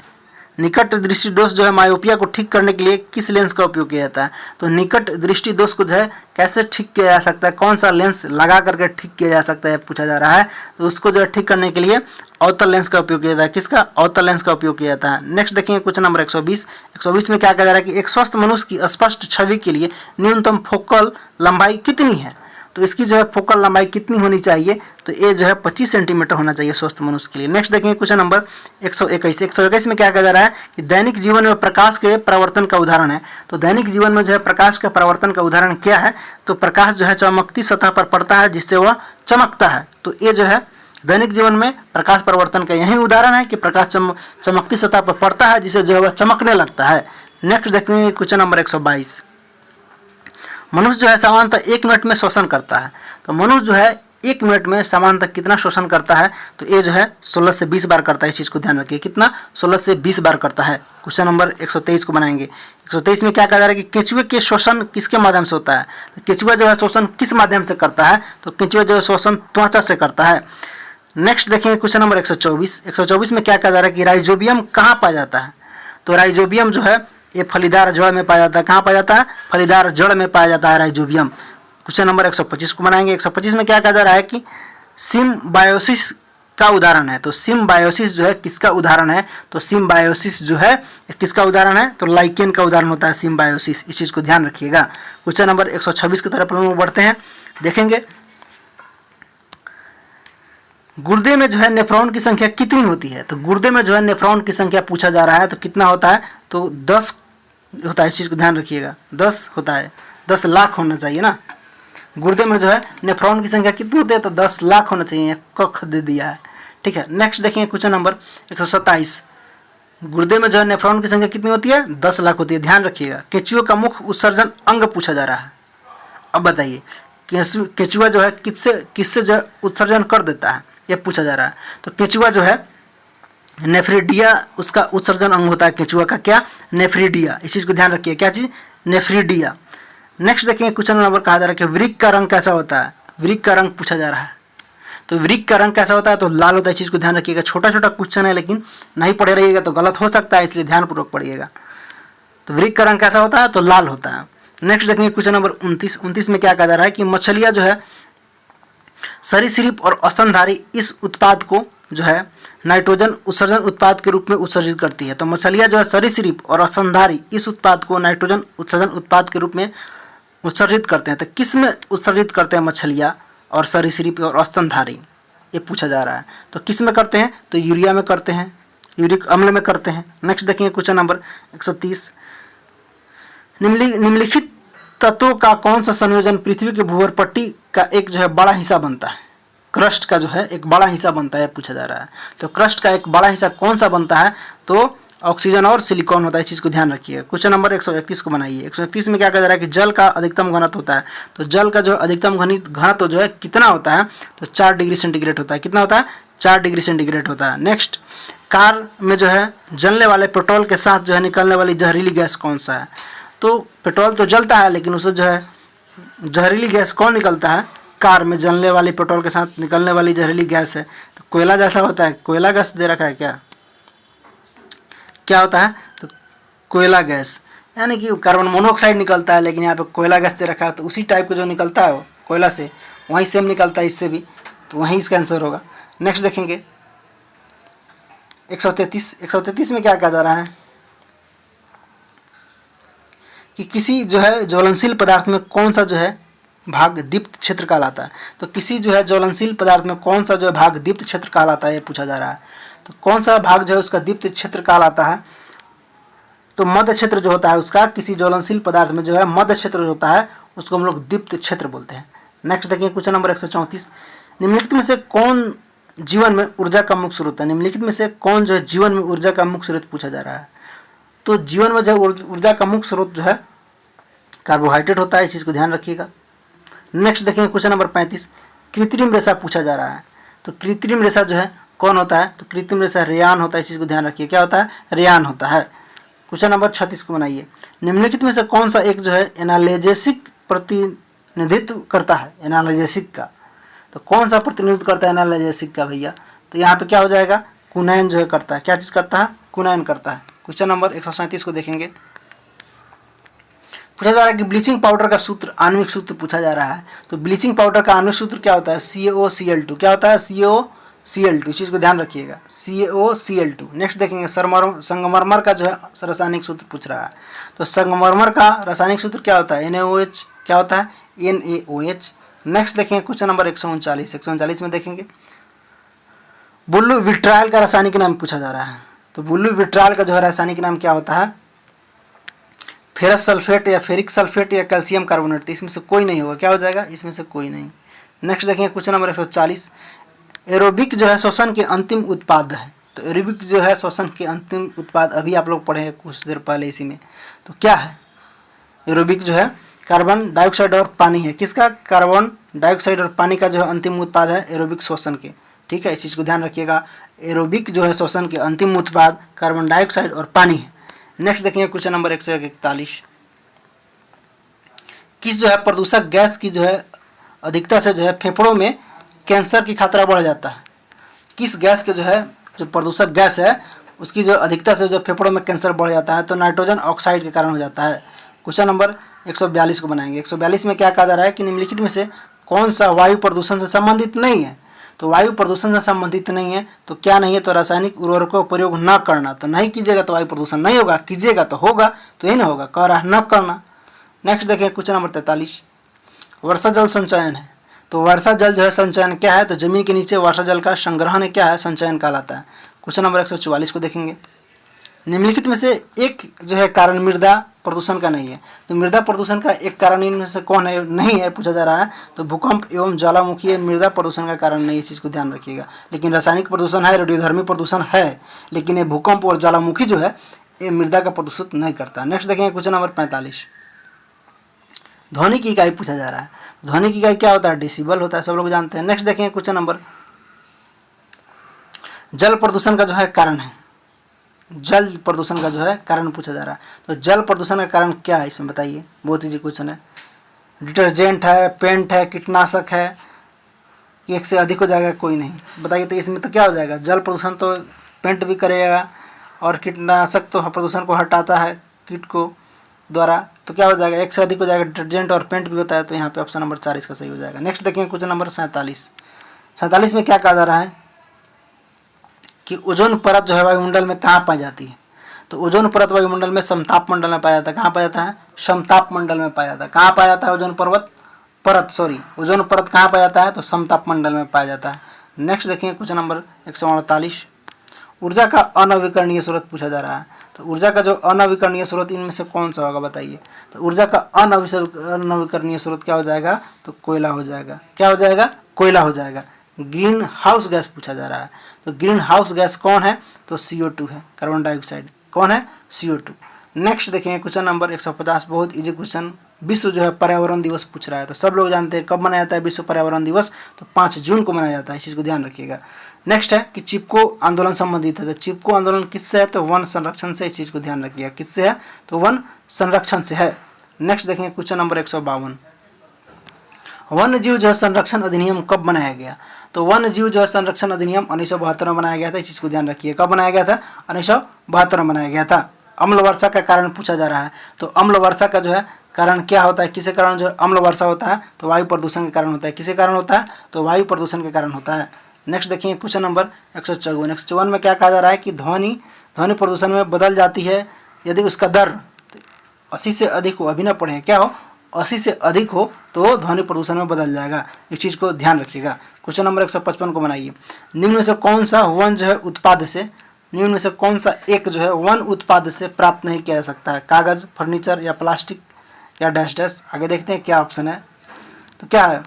निकट दृष्टि दोष जो है मायोपिया को ठीक करने के लिए किस लेंस का उपयोग किया जाता है? तो निकट दृष्टि दोष को जो है कैसे ठीक किया जा सकता है? कौन सा लेंस लगा करके ठीक किया जा सकता है पूछा जा रहा है। तो उसको जो है ठीक करने के लिए अवतल लेंस का उपयोग किया जाता है। किसका? अवतल लेंस का उपयोग किया जाता है। नेक्स्ट देखेंगे क्वेश्चन नंबर 120 में क्या कहा जा रहा है कि एक स्वस्थ मनुष्य की स्पष्ट छवि के लिए न्यूनतम फोकल लंबाई कितनी है? तो इसकी जो है फोकल लंबाई कितनी होनी चाहिए? तो ये जो है 25 सेंटीमीटर होना चाहिए स्वस्थ मनुष्य के लिए। नेक्स्ट देखेंगे क्वेश्चन नंबर 121 में क्या कहा जा रहा है कि दैनिक जीवन में प्रकाश के परिवर्तन का उदाहरण है। तो दैनिक जीवन में जो है प्रकाश का परिवर्तन का उदाहरण क्या है? तो प्रकाश जो है चमकती सतह पर पड़ता है जिससे वह चमकता है। तो ये जो है दैनिक जीवन में प्रकाश परिवर्तन का यही उदाहरण है कि प्रकाश चमकती सतह पर पड़ता है जिससे जो है वह चमकने लगता है। नेक्स्ट देखेंगे क्वेश्चन नंबर 122। मनुष्य जो है सामान्यतः 1 मिनट में श्वसन करता है। तो मनुष्य जो है 1 मिनट में सामान्यतः कितना श्वसन करता है? तो ये जो है 16 से 20 बार करता है। इस चीज़ को ध्यान रखिए, कितना? 16 से 20 बार करता है। क्वेश्चन नंबर 123 को बनाएंगे। 123 में क्या कहा जा रहा है कि केंचुए के श्वसन किसके माध्यम से होता है? तो केंचुआ जो है श्वसन किस माध्यम से करता है? तो केंचुआ जो है श्वसन त्वचा से करता है। नेक्स्ट देखेंगे क्वेश्चन नंबर 124 में क्या कहा जा रहा है कि राइजोबियम कहाँ पाया जाता है? तो राइजोबियम जो है ये फलीदार जड़ में पाया जाता है। कहाँ पाया जाता है? फलीदार जड़ में पाया जाता है राइजोबियम। क्वेश्चन नंबर 125 को बनाएंगे। 125 में क्या कहा जा रहा है कि सिम्बायोसिस का उदाहरण है। तो सिम्बायोसिस जो है किसका उदाहरण है? तो सिम्बायोसिस जो है किसका उदाहरण है? तो लाइकेन का उदाहरण होता है सिम्बायोसिस। इस चीज़ को ध्यान रखिएगा। क्वेश्चन नंबर 126 की तरफ हम लोग बढ़ते हैं। देखेंगे गुर्दे में जो है नेफ्रॉन की संख्या कितनी होती है? तो गुर्दे में जो है नेफ्रॉन की संख्या पूछा जा रहा है। तो कितना होता है? तो 10 होता है। इस चीज़ को ध्यान रखिएगा, 10 होता है। 10 लाख होना चाहिए ना। गुर्दे में जो है नेफ्रॉन की संख्या कितनी होती है? तो 10 लाख होना चाहिए। कख दे दिया है। ठीक है। नेक्स्ट देखेंगे क्वेश्चन नंबर 127। गुर्दे में जो है नेफ्रॉन की संख्या कितनी होती है? 10 लाख होती है। ध्यान रखिएगा। केंचुआ का मुख्य उत्सर्जन अंग पूछा जा रहा है। अब बताइए केंचुआ जो है किससे जो है उत्सर्जन कर देता है, यह पूछा जा रहा है। तो केंचुआ जो है नेफ्रिडिया उसका उत्सर्जन अंग होता है। केंचुआ का क्या? नेफ्रिडिया। इस चीज़ को ध्यान रखिए। क्या चीज़? नेफ्रिडिया। नेक्स्ट देखेंगे क्वेश्चन नंबर कहा जा रहा है कि वृक्क का रंग कैसा होता है? वृक्क का रंग पूछा जा रहा है। तो वृक्क का रंग कैसा होता है? तो लाल होता है। इस चीज़ को ध्यान रखिएगा। छोटा छोटा क्वेश्चन है लेकिन नहीं पढ़े रहिएगा तो गलत हो सकता है, इसलिए ध्यानपूर्वक पढ़िएगा। तो वृक्क का रंग कैसा होता है? तो लाल होता है। नेक्स्ट देखेंगे क्वेश्चन नंबर 29 में क्या कहा जा रहा है कि मछलियाँ जो है सरीसृप और स्तनधारी इस उत्पाद को जो है नाइट्रोजन उत्सर्जन उत्पाद के रूप में उत्सर्जित करती है। तो मछलियाँ जो है सरीसृप और स्तनधारी इस उत्पाद को नाइट्रोजन उत्सर्जन उत्पाद के रूप में उत्सर्जित करते हैं। तो किस में उत्सर्जित करते हैं मछलियाँ और सरीसृप और स्तनधारी? ये पूछा जा रहा है। तो किस में करते हैं? तो यूरिया में करते हैं, यूरिक अम्ल में करते हैं। नेक्स्ट देखेंगे क्वेश्चन नंबर 130। निम्नलिखित तत्वों का कौन सा संयोजन पृथ्वी के भूवर पट्टी का एक जो है बड़ा हिस्सा बनता है? क्रस्ट का जो है एक बड़ा हिस्सा बनता है, पूछा जा रहा है। तो क्रस्ट का एक बड़ा हिस्सा कौन सा बनता है? तो ऑक्सीजन और सिलिकॉन होता है, इस चीज़ को ध्यान रखिएगा। क्वेश्चन नंबर 131 को बनाइए। 131 में क्या कहा जा रहा है कि जल का अधिकतम घनत्व होता है, तो जल का जो अधिकतम घनत्व जो है कितना होता है, तो 4 डिग्री सेंटीग्रेड होता है। कितना होता है? 4 डिग्री सेंटीग्रेड होता है। नेक्स्ट, कार में जो है जलने वाले पेट्रोल के साथ जो है निकलने वाली जहरीली गैस कौन सा है? तो पेट्रोल तो जलता है, लेकिन उससे जो है जहरीली गैस कौन निकलता है? कार में जलने वाली पेट्रोल के साथ निकलने वाली जहरीली गैस है। तो कोयला जैसा होता है, कोयला गैस दे रखा है क्या? क्या होता है? तो कोयला गैस, यानी कि कार्बन मोनोऑक्साइड निकलता है, लेकिन यहाँ पे कोयला गैस दे रखा है, तो उसी टाइप का जो निकलता है वो कोयला से, वहीं सेम निकलता है इससे भी, तो वहीं इसका आंसर होगा। नेक्स्ट देखेंगे 133 में क्या कहा जा रहा है कि किसी जो है ज्वलनशील पदार्थ में कौन सा जो है भाग दीप्त क्षेत्र कहलाता है? तो किसी जो है ज्वलनशील पदार्थ में कौन सा जो है भाग दीप्त क्षेत्र कहलाता है, ये पूछा जा रहा है। तो कौन सा भाग जो है उसका दीप्त क्षेत्र कहलाता है? तो मध्य क्षेत्र जो होता है उसका, किसी ज्वलनशील पदार्थ में जो है मध्य क्षेत्र जो होता है उसको हम लोग दीप्त क्षेत्र बोलते हैं। नेक्स्ट देखिए क्वेश्चन नंबर 134, निम्नलिखित में से कौन जीवन में ऊर्जा का मुख्य स्रोत है? निम्नलिखित में से कौन जो है जीवन में ऊर्जा का मुख्य स्रोत पूछा जा रहा है। तो जीवन में जो ऊर्जा का मुख्य स्रोत जो है कार्बोहाइड्रेट होता है, इस चीज़ को ध्यान रखिएगा। नेक्स्ट देखेंगे क्वेश्चन नंबर 35, कृत्रिम रेशा पूछा जा रहा है। तो कृत्रिम रेशा जो है कौन होता है? तो कृत्रिम रेशा रेयान होता है, इस चीज़ को ध्यान रखिए। क्या होता है? रेयान होता है। क्वेश्चन नंबर 36 को बनाइए। निम्नलिखित में से कौन सा एक जो है एनाल्जेसिक प्रतिनिधित्व करता है? एनाल्जेसिक का, तो कौन सा प्रतिनिधित्व करता है एनाल्जेसिक का भैया? तो यहाँ पे क्या हो जाएगा? कुनैन जो है करता है। क्या चीज़ करता है? कुनैन करता है। क्वेश्चन नंबर 137 को देखेंगे। पूछा जा रहा है कि ब्लीचिंग पाउडर का सूत्र, आणविक सूत्र पूछा जा रहा है। तो ब्लीचिंग पाउडर का आणविक सूत्र क्या होता है? CaOCl2। क्या होता है? CaOCl2, इस चीज़ को ध्यान रखिएगा, CaOCl2। नेक्स्ट देखेंगे संगमरमर का जो है रासायनिक सूत्र पूछ रहा है। तो संगमरमर का रासायनिक सूत्र क्या होता है? NaOH। क्या होता है? NaOH। नेक्स्ट देखेंगे क्वेश्चन नंबर 139 में देखेंगे बुल्लू विट्रायल का रासायनिक नाम पूछा जा रहा है। तो बुल्लू विट्रायल का जो है रासायनिक नाम क्या होता है? फेरस सल्फेट या फेरिक सल्फेट या कैल्शियम कार्बोनेट। तो इसमें से कोई नहीं होगा। क्या हो जाएगा? इसमें से कोई नहीं। नेक्स्ट देखेंगे क्वेश्चन नंबर 140, एरोबिक जो है श्वसन के अंतिम उत्पाद है। तो एरोबिक जो है श्वसन के अंतिम उत्पाद अभी आप लोग पढ़े हैं कुछ देर पहले इसी में। तो क्या है एरोबिक? जो है कार्बन डाइऑक्साइड और पानी है। किसका? कार्बन डाइऑक्साइड और पानी का जो है अंतिम उत्पाद है एरोबिक श्वसन के। ठीक है, इस चीज़ को ध्यान रखिएगा। एरोबिक जो है श्वसन के अंतिम उत्पाद कार्बन डाइऑक्साइड और पानी है। नेक्स्ट देखेंगे क्वेश्चन नंबर 141, किस जो है प्रदूषक गैस की जो है अधिकता से जो है फेफड़ों में कैंसर की खतरा बढ़ जाता है? किस गैस के जो है जो प्रदूषक गैस है उसकी जो अधिकता से जो फेफड़ों में कैंसर बढ़ जाता है? तो नाइट्रोजन ऑक्साइड के कारण हो जाता है। क्वेश्चन नंबर 142 को बनाएंगे। 142 में क्या कहा जा रहा है कि निम्नलिखित में से कौन सा वायु प्रदूषण से संबंधित नहीं है? तो वायु प्रदूषण से संबंधित नहीं है, तो क्या नहीं है? तो रासायनिक उर्वरकों का प्रयोग न करना। तो नहीं कीजिएगा तो वायु प्रदूषण नहीं होगा, कीजिएगा तो होगा, तो यही ना होगा, कह रहा है न करना। नेक्स्ट देखिए क्वेश्चन नंबर 43, वर्षा जल संचयन है। तो वर्षा जल जो है संचयन क्या है? तो जमीन के नीचे वर्षा जल का संग्रहण क्या है? संचयन कहलाता है। क्वेश्चन नंबर 144 को देखेंगे। निम्नलिखित में से एक जो है कारण मृदा प्रदूषण का नहीं है। तो मृदा प्रदूषण का एक कारण इनमें से कौन है? नहीं है, पूछा जा रहा है। तो भूकंप एवं ज्वालामुखी मृदा प्रदूषण का कारण नहीं है, इस चीज़ को ध्यान रखिएगा। लेकिन रासायनिक प्रदूषण है, रेडियोधर्मी प्रदूषण है, लेकिन ये भूकंप और ज्वालामुखी जो है ये मृदा का प्रदूषित नहीं करता। नेक्स्ट देखेंगे क्वेश्चन नंबर 45, ध्वनि की इकाई पूछा जा रहा है। ध्वनि की इकाई क्या होता है? डेसिबल होता है, सब लोग जानते हैं। नेक्स्ट देखेंगे क्वेश्चन नंबर, जल प्रदूषण का जो है कारण है, जल प्रदूषण का जो है कारण पूछा जा रहा है। तो जल प्रदूषण का कारण क्या है इसमें बताइए? बहुत ईजी क्वेश्चन है। डिटर्जेंट है, पेंट है, कीटनाशक है, एक से अधिक हो जाएगा? कोई नहीं, बताइए। तो इसमें तो क्या हो जाएगा? जल प्रदूषण तो पेंट भी करेगा और कीटनाशक तो प्रदूषण को हटाता है कीट को द्वारा, तो क्या हो जाएगा? एक से अधिक हो जाएगा। डिटर्जेंट और पेंट भी होता है, तो यहाँ पे ऑप्शन नंबर 4 इसका सही हो जाएगा। नेक्स्ट देखेंगे क्वेश्चन नंबर 47 में क्या कहा जा रहा है कि ओजोन परत जो है वायुमंडल में कहाँ पाई जाती है? तो ओजोन परत वायुमंडल में समताप मंडल में पाया जाता है। कहाँ पाया जाता है? समताप मंडल में पाया जाता है। कहाँ पाया जाता है ओजोन ओजोन परत कहाँ पाया जाता है? तो समताप मंडल में पाया जाता है। नेक्स्ट देखेंगे क्वेश्चन नंबर 148, ऊर्जा का अनवीकरणीय स्रोत पूछा जा रहा है। तो ऊर्जा का जो अनवीकरणीय स्रोत इनमें से कौन सा होगा बताइए? तो ऊर्जा का अनवीकरणीय स्रोत क्या हो जाएगा? तो कोयला हो जाएगा। क्या हो जाएगा? कोयला हो जाएगा। ग्रीन हाउस गैस पूछा जा रहा है। तो ग्रीन हाउस गैस कौन है? तो CO2 है, कार्बन डाइऑक्साइड। कौन है? CO2। नेक्स्ट देखेंगे क्वेश्चन नंबर 150, बहुत इजी क्वेश्चन। विश्व जो है पर्यावरण दिवस पूछ रहा है, तो सब लोग जानते हैं कब मनाया जाता है विश्व पर्यावरण दिवस, तो 5 जून को मनाया जाता है, इस चीज़ को ध्यान रखिएगा। नेक्स्ट है कि चिपको आंदोलन संबंधित है, तो चिपको आंदोलन किससे है? तो वन संरक्षण से, इस चीज़ को ध्यान रखिएगा। किससे है? तो वन संरक्षण से है। नेक्स्ट देखेंगे क्वेश्चन नंबर 152, वन्य जीव जो है संरक्षण अधिनियम कब बनाया गया? तो वन्य जीव जो है संरक्षण अधिनियम 1972 में बनाया गया था, इस चीज़ को ध्यान रखिए। कब बनाया गया था? 1972 में बनाया गया था। अम्ल वर्षा का कारण पूछा जा रहा है, तो अम्ल वर्षा का जो है कारण क्या होता है? किसके कारण जो है अम्ल वर्षा होता है? तो वायु प्रदूषण के कारण होता है। किसके कारण होता है? तो वायु प्रदूषण के कारण होता है। नेक्स्ट देखिए क्वेश्चन नंबर 154 में क्या कहा जा रहा है कि ध्वनि प्रदूषण में बदल जाती है यदि उसका दर 80 से अधिक हो, अभी ना पढ़े, क्या हो? 80 से अधिक हो तो ध्वनि प्रदूषण में बदल जाएगा, इस चीज़ को ध्यान रखिएगा। क्वेश्चन नंबर 155 को बनाइए। निम्न में से कौन सा वन जो है उत्पाद से, निम्न में से कौन सा एक जो है वन उत्पाद से प्राप्त नहीं किया जा सकता है? कागज, फर्नीचर या प्लास्टिक या डैश डैश। आगे देखते हैं क्या ऑप्शन है। तो क्या है?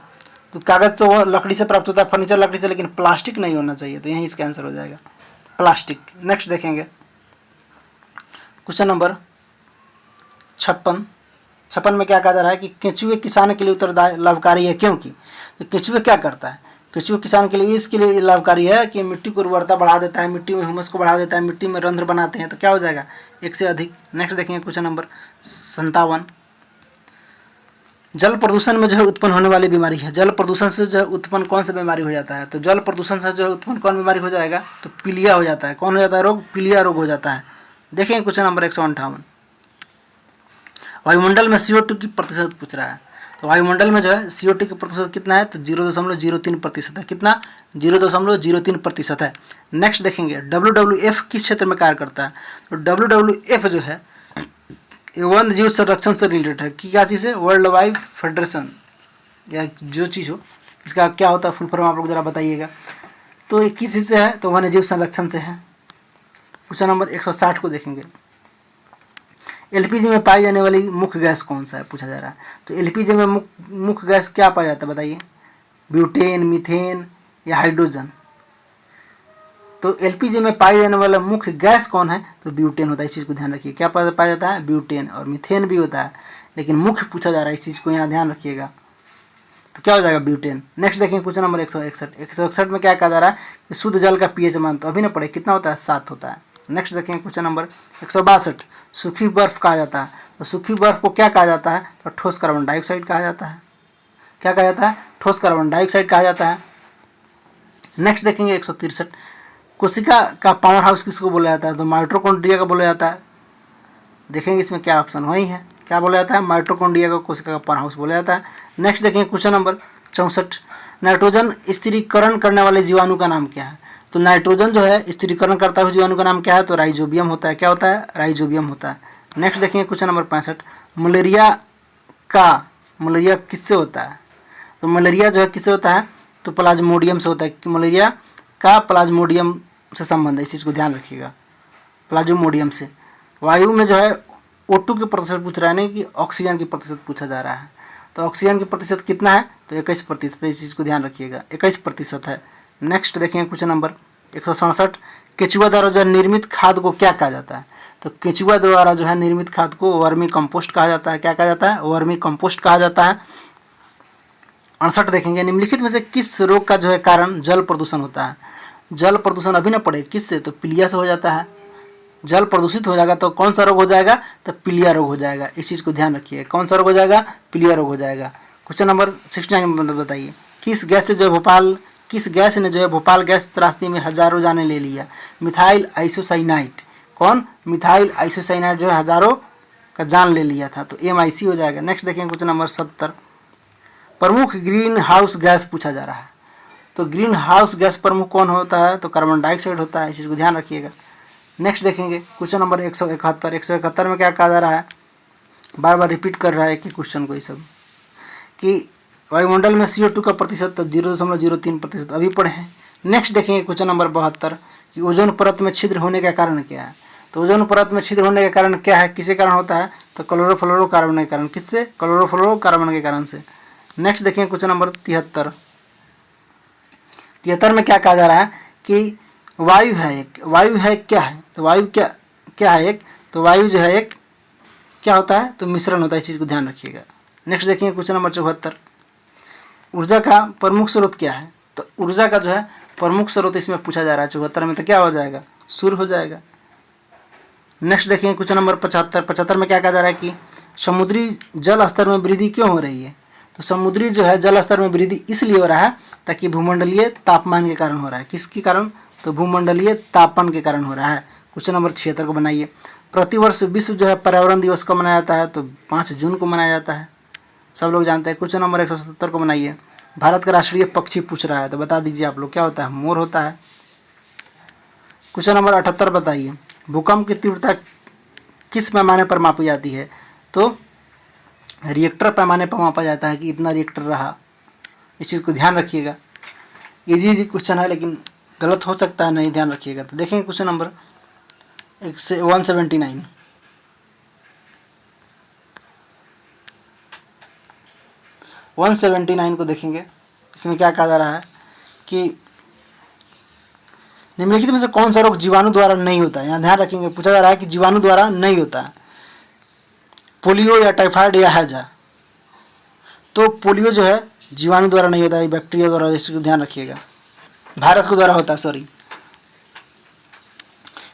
तो कागज तो वो लकड़ी से प्राप्त होता है, फर्नीचर लकड़ी से, लेकिन प्लास्टिक नहीं होना चाहिए, तो यही इसका आंसर हो जाएगा प्लास्टिक। नेक्स्ट देखेंगे क्वेश्चन नंबर 56 में क्या कहा जा रहा है कि केंचुए किसान के लिए उत्तरदायी लाभकारी है, क्योंकि? तो केंचुए क्या करता है? केंचुए किसान के लिए इसके लिए लाभकारी है कि मिट्टी को उर्वरता बढ़ा देता है, मिट्टी में ह्यूमस को बढ़ा देता है, मिट्टी में रंध्र बनाते हैं, तो क्या हो जाएगा? 1 से अधिक। नेक्स्ट देखेंगे क्वेश्चन नंबर 57, जल प्रदूषण में जो है उत्पन्न होने वाली बीमारी है। जल प्रदूषण से जो है उत्पन्न कौन सा बीमारी हो जाता है? तो जल प्रदूषण से जो है उत्पन्न कौन बीमारी हो जाएगा? तो पीलिया हो जाता है। कौन हो जाता है रोग? पीलिया रोग हो जाता है। देखेंगे क्वेश्चन नंबर 158, वायुमंडल में CO2 की प्रतिशत पूछ रहा है। तो वायुमंडल में जो है CO2 की प्रतिशत कितना है? तो 0.03% है। कितना? 0.03% है। नेक्स्ट देखेंगे WWF किस क्षेत्र में कार्य करता है? तो WWF जो है वन्य जीव संरक्षण से रिलेटेड है। कि क्या चीज़ है? वर्ल्ड वाइड फेडरेशन या जो चीज़ हो, इसका क्या होता है फुल फॉर्म, आप लोग जरा बताइएगा। तो ये किस चीज़ से है? तो वन्य जीव संरक्षण से है। क्वेश्चन नंबर 160 को देखेंगे। LPG में पाई जाने वाली मुख्य गैस कौन सा है? पूछा जा रहा है। तो LPG में मुख्य गैस क्या पाया जाता है बताइए? ब्यूटेन, मीथेन या हाइड्रोजन। तो LPG में पाई जाने वाला मुख्य गैस कौन है? तो ब्यूटेन होता है, इस चीज़ को ध्यान रखिए। क्या पाया जाता है? ब्यूटेन, और मीथेन भी होता है, लेकिन मुख्य पूछा जा रहा है, इस चीज़ को यहाँ ध्यान रखिएगा। तो क्या हो जाएगा? ब्यूटेन। नेक्स्ट देखिए क्वेश्चन नंबर 161 में क्या कहा जा रहा है कि शुद्ध जल का pH मान, तो अभी ना पढ़े, कितना होता है? 7 होता है। नेक्स्ट देखेंगे क्वेश्चन नंबर 162, सूखी बर्फ कहा जाता है। तो सूखी बर्फ को क्या कहा जाता है? तो ठोस कार्बन डाइऑक्साइड कहा जाता है। क्या कहा जाता है? ठोस कार्बन डाइऑक्साइड कहा जाता है। नेक्स्ट देखेंगे 163, कोशिका का पावर हाउस किसको बोला जाता है? तो माइटोकॉन्ड्रिया का बोला जाता है। देखेंगे इसमें क्या ऑप्शन वही है, क्या बोला जाता है? माइटोकॉन्ड्रिया को कोशिका का पावर हाउस बोला जाता है। नेक्स्ट देखेंगे क्वेश्चन नंबर 64, नाइट्रोजन स्थिरीकरण करने वाले जीवाणु का नाम क्या है? तो नाइट्रोजन जो है स्थिरीकरण करता हुआ जीवाणु का नाम क्या है? तो राइजोबियम होता है। क्या होता है? राइजोबियम होता है। नेक्स्ट देखेंगे क्वेश्चन नंबर 65, मलेरिया किससे होता है? तो मलेरिया जो है किससे होता है? तो प्लाज्मोडियम से होता है। कि मलेरिया का प्लाज्मोडियम से संबंध है, इस चीज़ को ध्यान रखिएगा, प्लाज्मोडियम से। वायु में जो है O2 की प्रतिशत पूछ रहा है, नहीं कि ऑक्सीजन की प्रतिशत पूछा जा रहा है। तो ऑक्सीजन की प्रतिशत कितना है? तो 21% है, इस चीज़ को ध्यान रखिएगा, 21% है। नेक्स्ट देखेंगे क्वेश्चन नंबर 167, केंचुआ द्वारा जो निर्मित खाद को क्या कहा जाता है? तो केंचुआ द्वारा जो है निर्मित खाद को वर्मी कंपोस्ट कहा जाता है। क्या कहा जाता है? वर्मी कंपोस्ट कहा जाता है। 68 देखेंगे, निम्नलिखित में से किस रोग का जो है कारण जल प्रदूषण होता है? जल प्रदूषण अभी ना पड़े, किससे? तो पीलिया से हो जाता है। जल प्रदूषित हो जाएगा तो कौन सा रोग हो जाएगा? तो पीलिया रोग हो जाएगा, इस चीज़ को ध्यान रखिए। कौन सा रोग हो जाएगा? पीलिया रोग हो जाएगा। क्वेश्चन नंबर 69 बताइए, किस गैस ने जो है भोपाल गैस त्रासदी में हजारों जाने ले लिया? Methyl isocyanide. कौन? मिथाइल आइसोसाइनाइड जो है हजारों का जान ले लिया था, तो MIC हो जाएगा। नेक्स्ट देखेंगे क्वेश्चन नंबर 70, प्रमुख ग्रीन हाउस गैस पूछा जा रहा है। तो ग्रीन हाउस गैस प्रमुख कौन होता है? तो कार्बन डाइऑक्साइड होता है, इस चीज़ को ध्यान रखिएगा। नेक्स्ट देखेंगे क्वेश्चन नंबर 171 में क्या कहा जा रहा है? बार बार रिपीट कर रहा है कि क्वेश्चन को, ये सब कि वायुमंडल में CO2 का प्रतिशत 0.03% अभी पढ़े हैं। नेक्स्ट देखेंगे क्वेश्चन नंबर 72 कि ओजोन परत में छिद्र होने का कारण क्या है? तो ओजोन परत में छिद्र होने का कारण क्या है? किसके कारण होता है? तो क्लोरोफ्लोरोकार्बन के कारण। किससे? क्लोरोफ्लोरोकार्बन के कारण से। नेक्स्ट देखेंगे क्वेश्चन नंबर 73 में क्या कहा जा रहा है कि वायु है क्या है? तो वायु क्या है एक, तो वायु जो है एक क्या होता है, तो मिश्रण होता है, इस चीज़ को ध्यान रखिएगा। नेक्स्ट देखिए क्वेश्चन नंबर 74, ऊर्जा का प्रमुख स्रोत क्या है। तो ऊर्जा का जो है प्रमुख स्रोत इसमें पूछा जा रहा है 74 में, तो क्या हो जाएगा, सूर्य हो जाएगा। नेक्स्ट देखिए क्वेश्चन नंबर 75 में क्या कहा जा रहा है कि समुद्री जल स्तर में वृद्धि क्यों हो रही है। तो समुद्री जो है जल स्तर में वृद्धि इसलिए हो रहा है ताकि भूमंडलीय तापमान के कारण हो रहा है। किसके कारण, तो भूमंडलीय तापमान के कारण हो रहा है। क्वेश्चन नंबर 76 को बनाइए। प्रतिवर्ष विश्व जो है पर्यावरण दिवस कब मनाया जाता है, तो 5 जून को मनाया जाता है, सब लोग जानते हैं। क्वेश्चन नंबर 177 को बनाइए। भारत का राष्ट्रीय पक्षी पूछ रहा है, तो बता दीजिए आप लोग, क्या होता है, मोर होता है। क्वेश्चन नंबर 78 बताइए, भूकंप की तीव्रता किस पैमाने पर मापी जाती है। तो रिएक्टर पैमाने पर मापा जाता है कि इतना रिएक्टर रहा। इस चीज़ को ध्यान रखिएगा। इजी क्वेश्चन है लेकिन गलत हो सकता है, नहीं ध्यान रखिएगा। तो देखेंगे क्वेश्चन नंबर 179। 179 को देखेंगे। इसमें क्या कहा जा रहा है कि निम्नलिखित में से कौन सा रोग जीवाणु द्वारा नहीं होता है। यहाँ ध्यान रखेंगे, पूछा जा रहा है कि जीवाणु द्वारा नहीं होता है, पोलियो या टाइफाइड या हैजा। तो पोलियो जो है जीवाणु द्वारा नहीं होता है, बैक्टीरिया द्वारा, इसको ध्यान रखिएगा। वायरस के द्वारा होता है, सॉरी,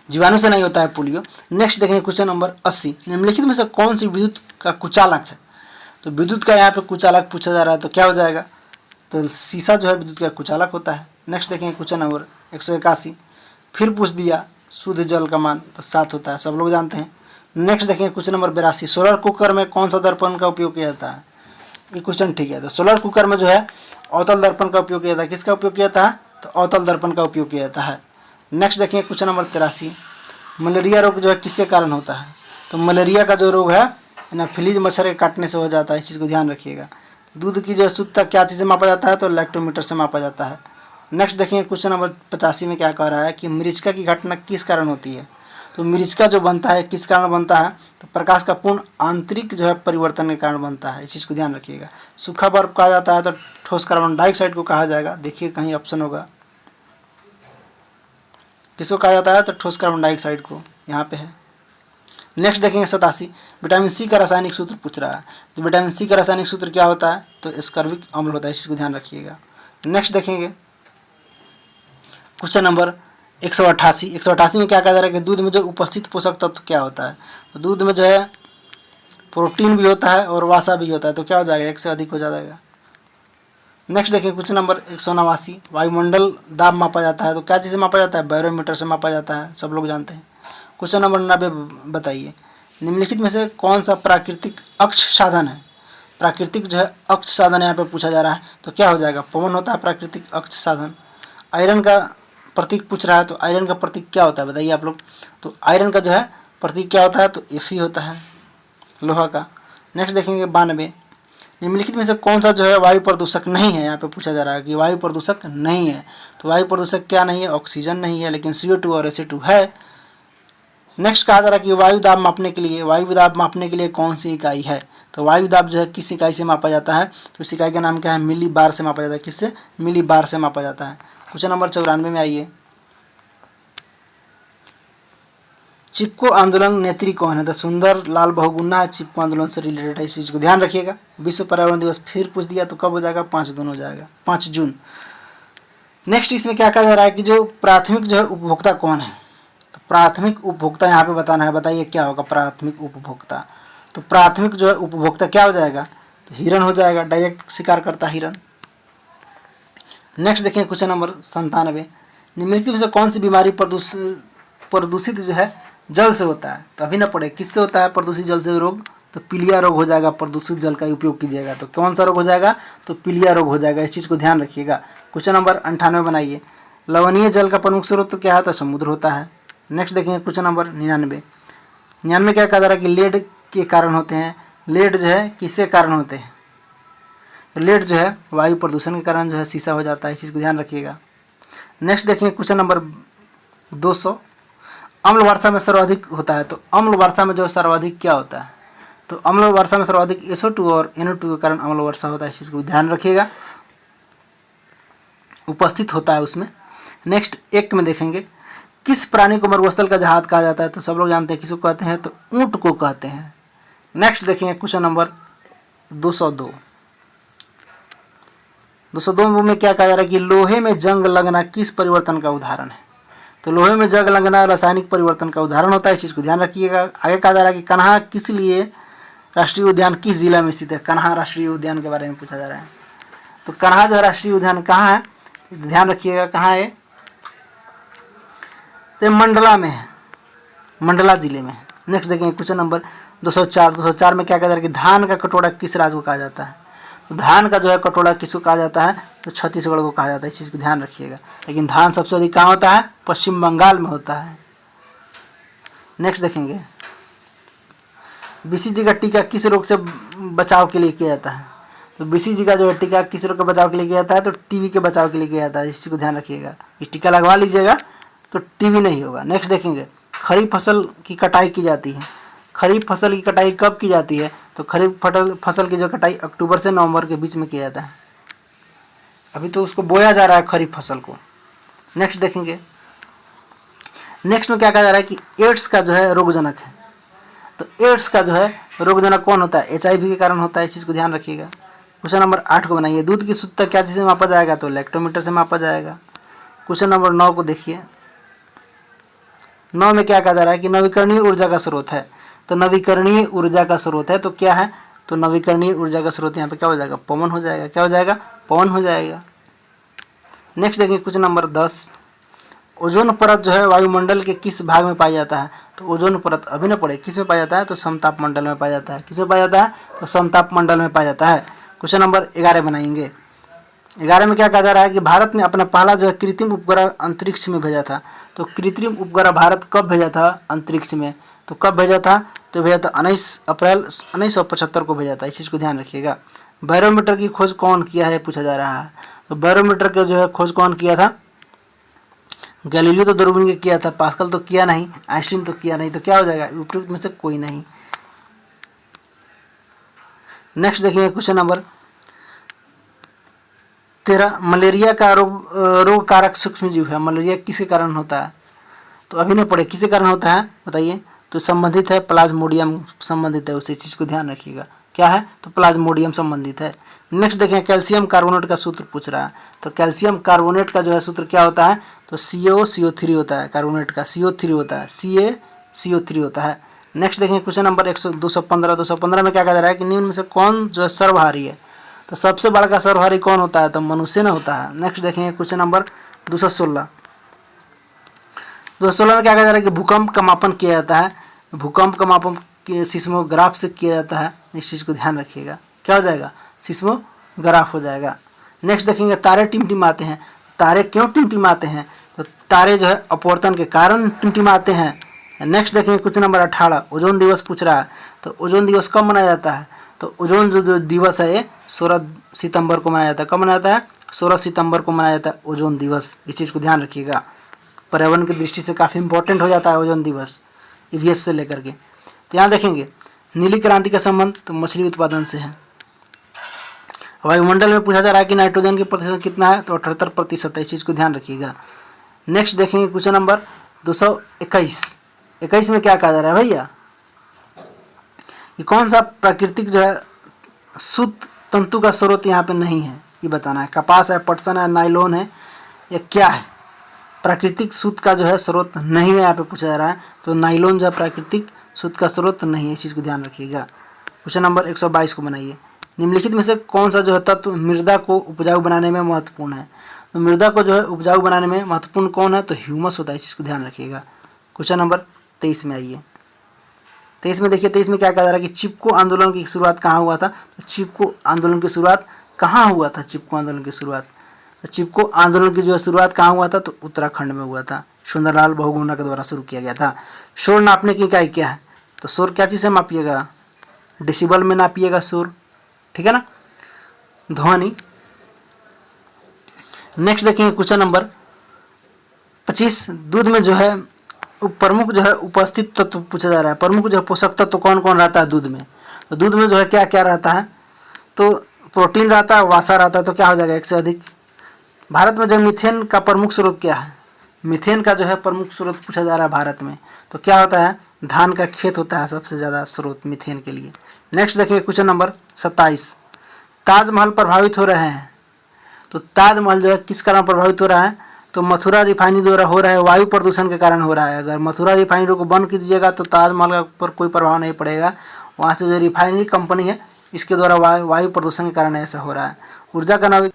जीवाणु से नहीं होता है पोलियो। नेक्स्ट देखेंगे क्वेश्चन नंबर 80, निम्नलिखित में से कौन सी विद्युत का कुचालक है। तो विद्युत का यहाँ पे कुचालक पूछा जा रहा है, तो क्या हो जाएगा, तो शीशा जो है विद्युत का कुचालक होता है। नेक्स्ट देखेंगे क्वेश्चन नंबर 181, फिर पूछ दिया शुद्ध जल का मान, तो 7 होता है, सब लोग जानते हैं। नेक्स्ट देखेंगे क्वेश्चन नंबर 82, सोलर कुकर में कौन सा दर्पण का उपयोग किया जाता है। ये क्वेश्चन ठीक है। तो सोलर कुकर में जो है अवतल दर्पण का उपयोग किया जाता है। किसका उपयोग किया जाता है, तो अवतल दर्पण का उपयोग किया जाता है। नेक्स्ट देखिए क्वेश्चन नंबर 83, मलेरिया रोग जो है किसके कारण होता है। तो मलेरिया का जो रोग है एनाफिलीज मच्छर के काटने से हो जाता है, इस चीज़ को ध्यान रखिएगा। दूध की जो है शुद्धता क्या चीज़ से मापा जाता है, तो लैक्टोमीटर से मापा जाता है। नेक्स्ट देखिए क्वेश्चन नंबर 85 में क्या कह रहा है कि मरीचिका की घटना किस कारण होती है। तो मरीचिका जो बनता है किस कारण बनता है, तो प्रकाश का पूर्ण आंतरिक जो है परिवर्तन के कारण बनता है, इस चीज़ को ध्यान रखिएगा। सूखा बर्फ कहा जाता है तो ठोस कार्बन डाइऑक्साइड को कहा जाएगा। देखिए कहीं ऑप्शन होगा, किसको कहा जाता है, तो ठोस कार्बन डाइऑक्साइड को, यहाँ पे है। नेक्स्ट देखेंगे 87, विटामिन सी का रासायनिक सूत्र पूछ रहा है। तो विटामिन सी का रासायनिक सूत्र क्या होता है, तो एस्कॉर्बिक अम्ल होता है, इस चीज़ को ध्यान रखिएगा। नेक्स्ट देखेंगे क्वेश्चन नंबर 188 में क्या कहा जा रहा है कि दूध में जो उपस्थित पोषक तत्व क्या होता है। तो दूध में जो है प्रोटीन भी होता है और वसा भी होता है, तो क्या हो जाएगा, 1 से अधिक हो जाएगा। नेक्स्ट देखिए क्वेश्चन नंबर 189, वायुमंडल दाब मापा जाता है। तो क्या चीज़ से मापा जाता है, बैरोमीटर से मापा जाता है, सब लोग जानते हैं। क्वेश्चन नंबर 90 बताइए, निम्नलिखित में से कौन सा प्राकृतिक अक्ष साधन है। प्राकृतिक जो है अक्ष साधन यहाँ पे पूछा जा रहा है, तो क्या हो जाएगा, पवन होता है प्राकृतिक अक्ष साधन। आयरन का प्रतीक पूछ रहा है, तो आयरन का प्रतीक क्या होता है बताइए आप लोग। तो आयरन का जो है प्रतीक क्या होता है, तो Fe होता है, लोहा का। नेक्स्ट देखेंगे 92, निम्नलिखित में से कौन सा जो है वायु प्रदूषक नहीं है। यहाँ पे पूछा जा रहा है कि वायु प्रदूषक नहीं है। तो वायु प्रदूषक क्या नहीं है, ऑक्सीजन नहीं है, लेकिन CO2 और Ha2 है। नेक्स्ट कहा जा रहा है कि वायु दाब मापने के लिए कौन सी इकाई है। तो वायु दाब जो है किस इकाई से मापा जाता है, तो इस इकाई का नाम क्या है, मिली बार से मापा जाता है। किससे, मिली बार से मापा जाता है। क्वेश्चन नंबर 94 में आइए, चिपको आंदोलन नेत्री कौन है। तो सुंदर लाल बहुगुणा है, चिपको आंदोलन से रिलेटेड है, इस चीज़ को ध्यान रखिएगा। विश्व पर्यावरण दिवस फिर पूछ दिया, तो कब हो जाएगा, 5 जून हो जाएगा, 5 जून। नेक्स्ट इसमें क्या कहा जा रहा है कि जो प्राथमिक जो है उपभोक्ता कौन है। तो प्राथमिक उपभोक्ता यहाँ पे बताना है, बताइए क्या होगा प्राथमिक उपभोक्ता। तो प्राथमिक जो है उपभोक्ता क्या हो जाएगा, तो हिरन हो जाएगा, डायरेक्ट शिकार करता हिरन। नेक्स्ट देखें क्वेश्चन नंबर 97, निम्नलिखित में से कौन सी बीमारी प्रदूषित जो है जल से होता है। तो अभी ना पढ़े किससे होता है प्रदूषित जल से रोग, तो पीलिया रोग हो जाएगा। प्रदूषित जल का उपयोग कीजिएगा तो कौन सा रोग हो जाएगा, तो पीलिया रोग हो जाएगा, इस चीज़ को ध्यान रखिएगा। क्वेश्चन नंबर 98 बनाइए, लवणीय जल का प्रमुख स्रोत क्या है, तो समुद्र होता है। नेक्स्ट देखेंगे क्वेश्चन नंबर 99 क्या कहा जा रहा है कि लेड के कारण होते हैं। लेड जो है किसके कारण होते हैं, तो लेड जो है वायु प्रदूषण के कारण जो है शीशा हो जाता है, इस चीज़ को ध्यान रखिएगा। नेक्स्ट देखेंगे क्वेश्चन नंबर 200, अम्ल वर्षा में सर्वाधिक होता है। तो अम्ल वर्षा में जो सर्वाधिक क्या होता है, तो अम्ल वर्षा में सर्वाधिक SO2 और NO2 के कारण अम्ल वर्षा होता है, इस चीज़ को ध्यान रखिएगा, उपस्थित होता है उसमें। नेक्स्ट एक में देखेंगे किस प्राणी को मरुस्थल का जहाज कहा जाता है? तो सब लोग जानते हैं किसको कहते हैं, तो ऊंट को कहते हैं। नेक्स्ट देखेंगे क्वेश्चन नंबर 202। 202 में क्या कहा जा रहा है कि लोहे में जंग लगना किस परिवर्तन का उदाहरण है? तो लोहे में जंग लगना रासायनिक परिवर्तन का उदाहरण होता है, इस चीज़ को ध्यान रखिएगा। आगे कहा जा रहा है कि कन्हा किस लिए राष्ट्रीय उद्यान किस जिला में स्थित है? कन्हा राष्ट्रीय उद्यान के बारे में पूछा जा रहा है। तो कन्हा जो है राष्ट्रीय उद्यान कहाँ है, ध्यान रखिएगा कहाँ है, तो मंडला में है, मंडला जिले में है। नेक्स्ट देखेंगे क्वेश्चन नंबर 204। 204 में क्या कहा जा रहा है कि धान का कटोरा किस राज्य को कहा जाता है? तो धान का जो है कटोरा किसको कहा जाता है? तो छत्तीसगढ़ को कहा जाता है, इस चीज़ को ध्यान रखिएगा। लेकिन धान सबसे अधिक कहाँ होता है? पश्चिम बंगाल में होता है। नेक्स्ट देखेंगे बीसीजी का टीका किस रोग से बचाव के लिए किया जाता है? तो बीसीजी का जो है टीका किस रोग के बचाव के लिए किया जाता है? तो टीबी के बचाव के लिए किया जाता है, इस चीज़ को ध्यान रखिएगा। इस टीका लगवा लीजिएगा तो टीबी नहीं होगा। नेक्स्ट देखेंगे खरीफ फसल की कटाई की जाती है। खरीफ फसल की कटाई कब की जाती है? तो खरीफ फसल की जो कटाई अक्टूबर से नवंबर के बीच में किया जाता है। अभी तो उसको बोया जा रहा है खरीफ फसल को। नेक्स्ट देखेंगे, नेक्स्ट में क्या कहा जा रहा है कि एड्स का जो है रोगजनक है। तो एड्स का जो है रोगजनक कौन होता है? HIV के कारण होता है, इस चीज़ को ध्यान रखिएगा। क्वेश्चन नंबर 8 को बनाइए। दूध की शुद्धता क्या चीज़ से मापा जाएगा? तो लैक्टोमीटर से मापा जाएगा। क्वेश्चन नंबर 9 को देखिए। 9 में क्या कहा जा रहा है कि नवीकरणीय ऊर्जा का स्रोत है। तो नवीकरणीय ऊर्जा का स्रोत है तो क्या है? तो नवीकरणीय ऊर्जा का स्रोत यहाँ पे क्या हो जाएगा? पवन हो जाएगा। क्या हो जाएगा? पवन हो जाएगा। नेक्स्ट देखेंगे क्वेश्चन नंबर 10। ओजोन परत जो है वायुमंडल के किस भाग में पाया जाता है? तो ओजोन परत अभी न पढ़े किस में पाया जाता है? तो समताप मंडल में पाया जाता है। किस में पाया जाता है? तो समताप मंडल में पाया जाता है। क्वेश्चन नंबर 11 बनाएंगे। 11 में क्या कहा जा रहा है कि भारत ने अपना पहला जो है कृत्रिम उपग्रह अंतरिक्ष में भेजा था। तो कृत्रिम उपग्रह भारत कब भेजा था अंतरिक्ष में? तो कब भेजा था? तो भेजा था 19 अप्रैल 1975 को भेजा था, इस चीज़ को ध्यान रखिएगा। बैरोमीटर की खोज कौन किया है पूछा जा रहा है। तो बैरोमीटर का जो है खोज कौन किया था? गैलीलियो तो दूरबीन के किया था, पास्कल तो किया नहीं, आइंस्टीन तो किया नहीं। तो क्या हो जाएगा? उपयुक्त में से कोई नहीं। नेक्स्ट देखिए क्वेश्चन नंबर 13। मलेरिया का रोग कारक सूक्ष्म जीव है। मलेरिया किसके कारण होता है? तो अभी नहीं पढ़े किसके कारण होता है बताइए? तो संबंधित है प्लाज्मोडियम संबंधित है, उसी चीज़ को ध्यान रखिएगा। क्या है? तो प्लाज्मोडियम संबंधित है। नेक्स्ट देखें कैल्शियम कार्बोनेट का सूत्र पूछ रहा है। तो कैल्शियम कार्बोनेट का जो है सूत्र क्या होता है? तो CO3 होता है। कार्बोनेट का CO3 होता है, CaCO3 होता है। नेक्स्ट देखें क्वेश्चन नंबर 215। 215 में क्या कहा जा रहा है कि निम्न में से कौन जो है सर्वहारी है? तो सबसे बड़ा का सर्वहारी कौन होता है? तो मनुष्य न होता है। नेक्स्ट देखेंगे क्वेश्चन नंबर 216। 216 में क्या कहा जा रहा है कि भूकंप का मापन किया जाता है। भूकंप का मापन सिस्मोग्राफ से किया जाता है, इस चीज़ को ध्यान रखिएगा। क्या हो जाएगा? सिस्मोग्राफ हो जाएगा। नेक्स्ट देखेंगे तारे टिमटिमाते हैं। तारे क्यों टिमटिमाते हैं? तो तारे जो है अपवर्तन के कारण टिमटिमाते हैं। नेक्स्ट देखेंगे क्वेश्चन नंबर 18। ओजोन दिवस पूछ रहा है। तो ओजोन दिवस कब मनाया जाता है? तो ओजोन जो दिवस है ये 16 सितंबर को मनाया जाता है। कब मनाया जाता है? 16 सितंबर को मनाया जाता है ओजोन दिवस, इस चीज़ को ध्यान रखिएगा। पर्यावरण की दृष्टि से काफ़ी इंपॉर्टेंट हो जाता है ओजोन दिवस EVS से लेकर के। तो यहाँ देखेंगे नीली क्रांति का संबंध तो मछली उत्पादन से है। वायुमंडल में पूछा जा रहा है कि नाइट्रोजन के प्रतिशत कितना है? तो 78% है, इस चीज़ को ध्यान रखिएगा। नेक्स्ट देखेंगे क्वेश्चन नंबर 221। 21 में क्या कहा जा रहा है भैया कि कौन सा प्राकृतिक जो है शुद्ध तंतु का स्रोत यहाँ पे नहीं है, ये बताना है। कपास है, पटसन है, नाइलॉन है, या क्या है? प्राकृतिक सूत का जो है स्रोत नहीं है यहाँ पे पूछा जा रहा है। तो नाइलॉन जो है प्राकृतिक सूत का स्रोत नहीं है, इस चीज़ को ध्यान रखिएगा। क्वेश्चन नंबर 122 को बनाइए। निम्नलिखित में से कौन सा जो है तत्व मृदा को उपजाऊ बनाने में महत्वपूर्ण है? तो मृदा को जो है उपजाऊ बनाने में महत्वपूर्ण कौन है? तो ह्यूमस होता है, इस चीज़ को ध्यान रखिएगा। क्वेश्चन नंबर 23 में आइए। 23 में देखिए, 23 में क्या कहा जा रहा है कि चिपको आंदोलन की शुरुआत कहाँ हुआ था? तो चिपको आंदोलन की शुरुआत कहाँ हुआ था? चिपको आंदोलन की शुरुआत, तो चिपको आंदोलन की जो है शुरुआत कहाँ हुआ था? तो उत्तराखंड में हुआ था। सुंदरलाल बहुगुणा के द्वारा शुरू किया गया था। शोर नापने की इकाई क्या है? तो शोर क्या चीज़ से मापिएगा? डेसिबल में नापिएगा शोर, ठीक है ना, ध्वनि। नेक्स्ट देखेंगे क्वेश्चन नंबर 25। दूध में जो है प्रमुख जो है उपस्थित तत्व पूछा जा रहा है। प्रमुख जो है पोषक तत्व कौन कौन रहता है दूध में? तो दूध में जो है क्या क्या रहता है? तो प्रोटीन रहता है, वसा रहता है। तो क्या हो जाएगा? 1 से अधिक। भारत में जो मीथेन का प्रमुख स्रोत क्या है? मीथेन का जो है प्रमुख स्रोत पूछा जा रहा है भारत में, तो क्या होता है, धान का खेत होता है सबसे ज़्यादा स्रोत मीथेन के लिए। नेक्स्ट देखिए क्वेश्चन नंबर 27, ताजमहल प्रभावित हो रहे हैं, तो ताजमहल जो है किस कारण प्रभावित हो रहा है, तो मथुरा रिफाइनरी द्वारा हो रहा है, वायु प्रदूषण के कारण हो रहा है। अगर मथुरा रिफाइनरी को बंद कर दीजिएगा तो ताजमहल पर कोई प्रभाव नहीं पड़ेगा, वहाँ से जो रिफाइनरी कंपनी है इसके द्वारा वायु प्रदूषण के कारण ऐसा हो रहा है। ऊर्जा का नवीकरण,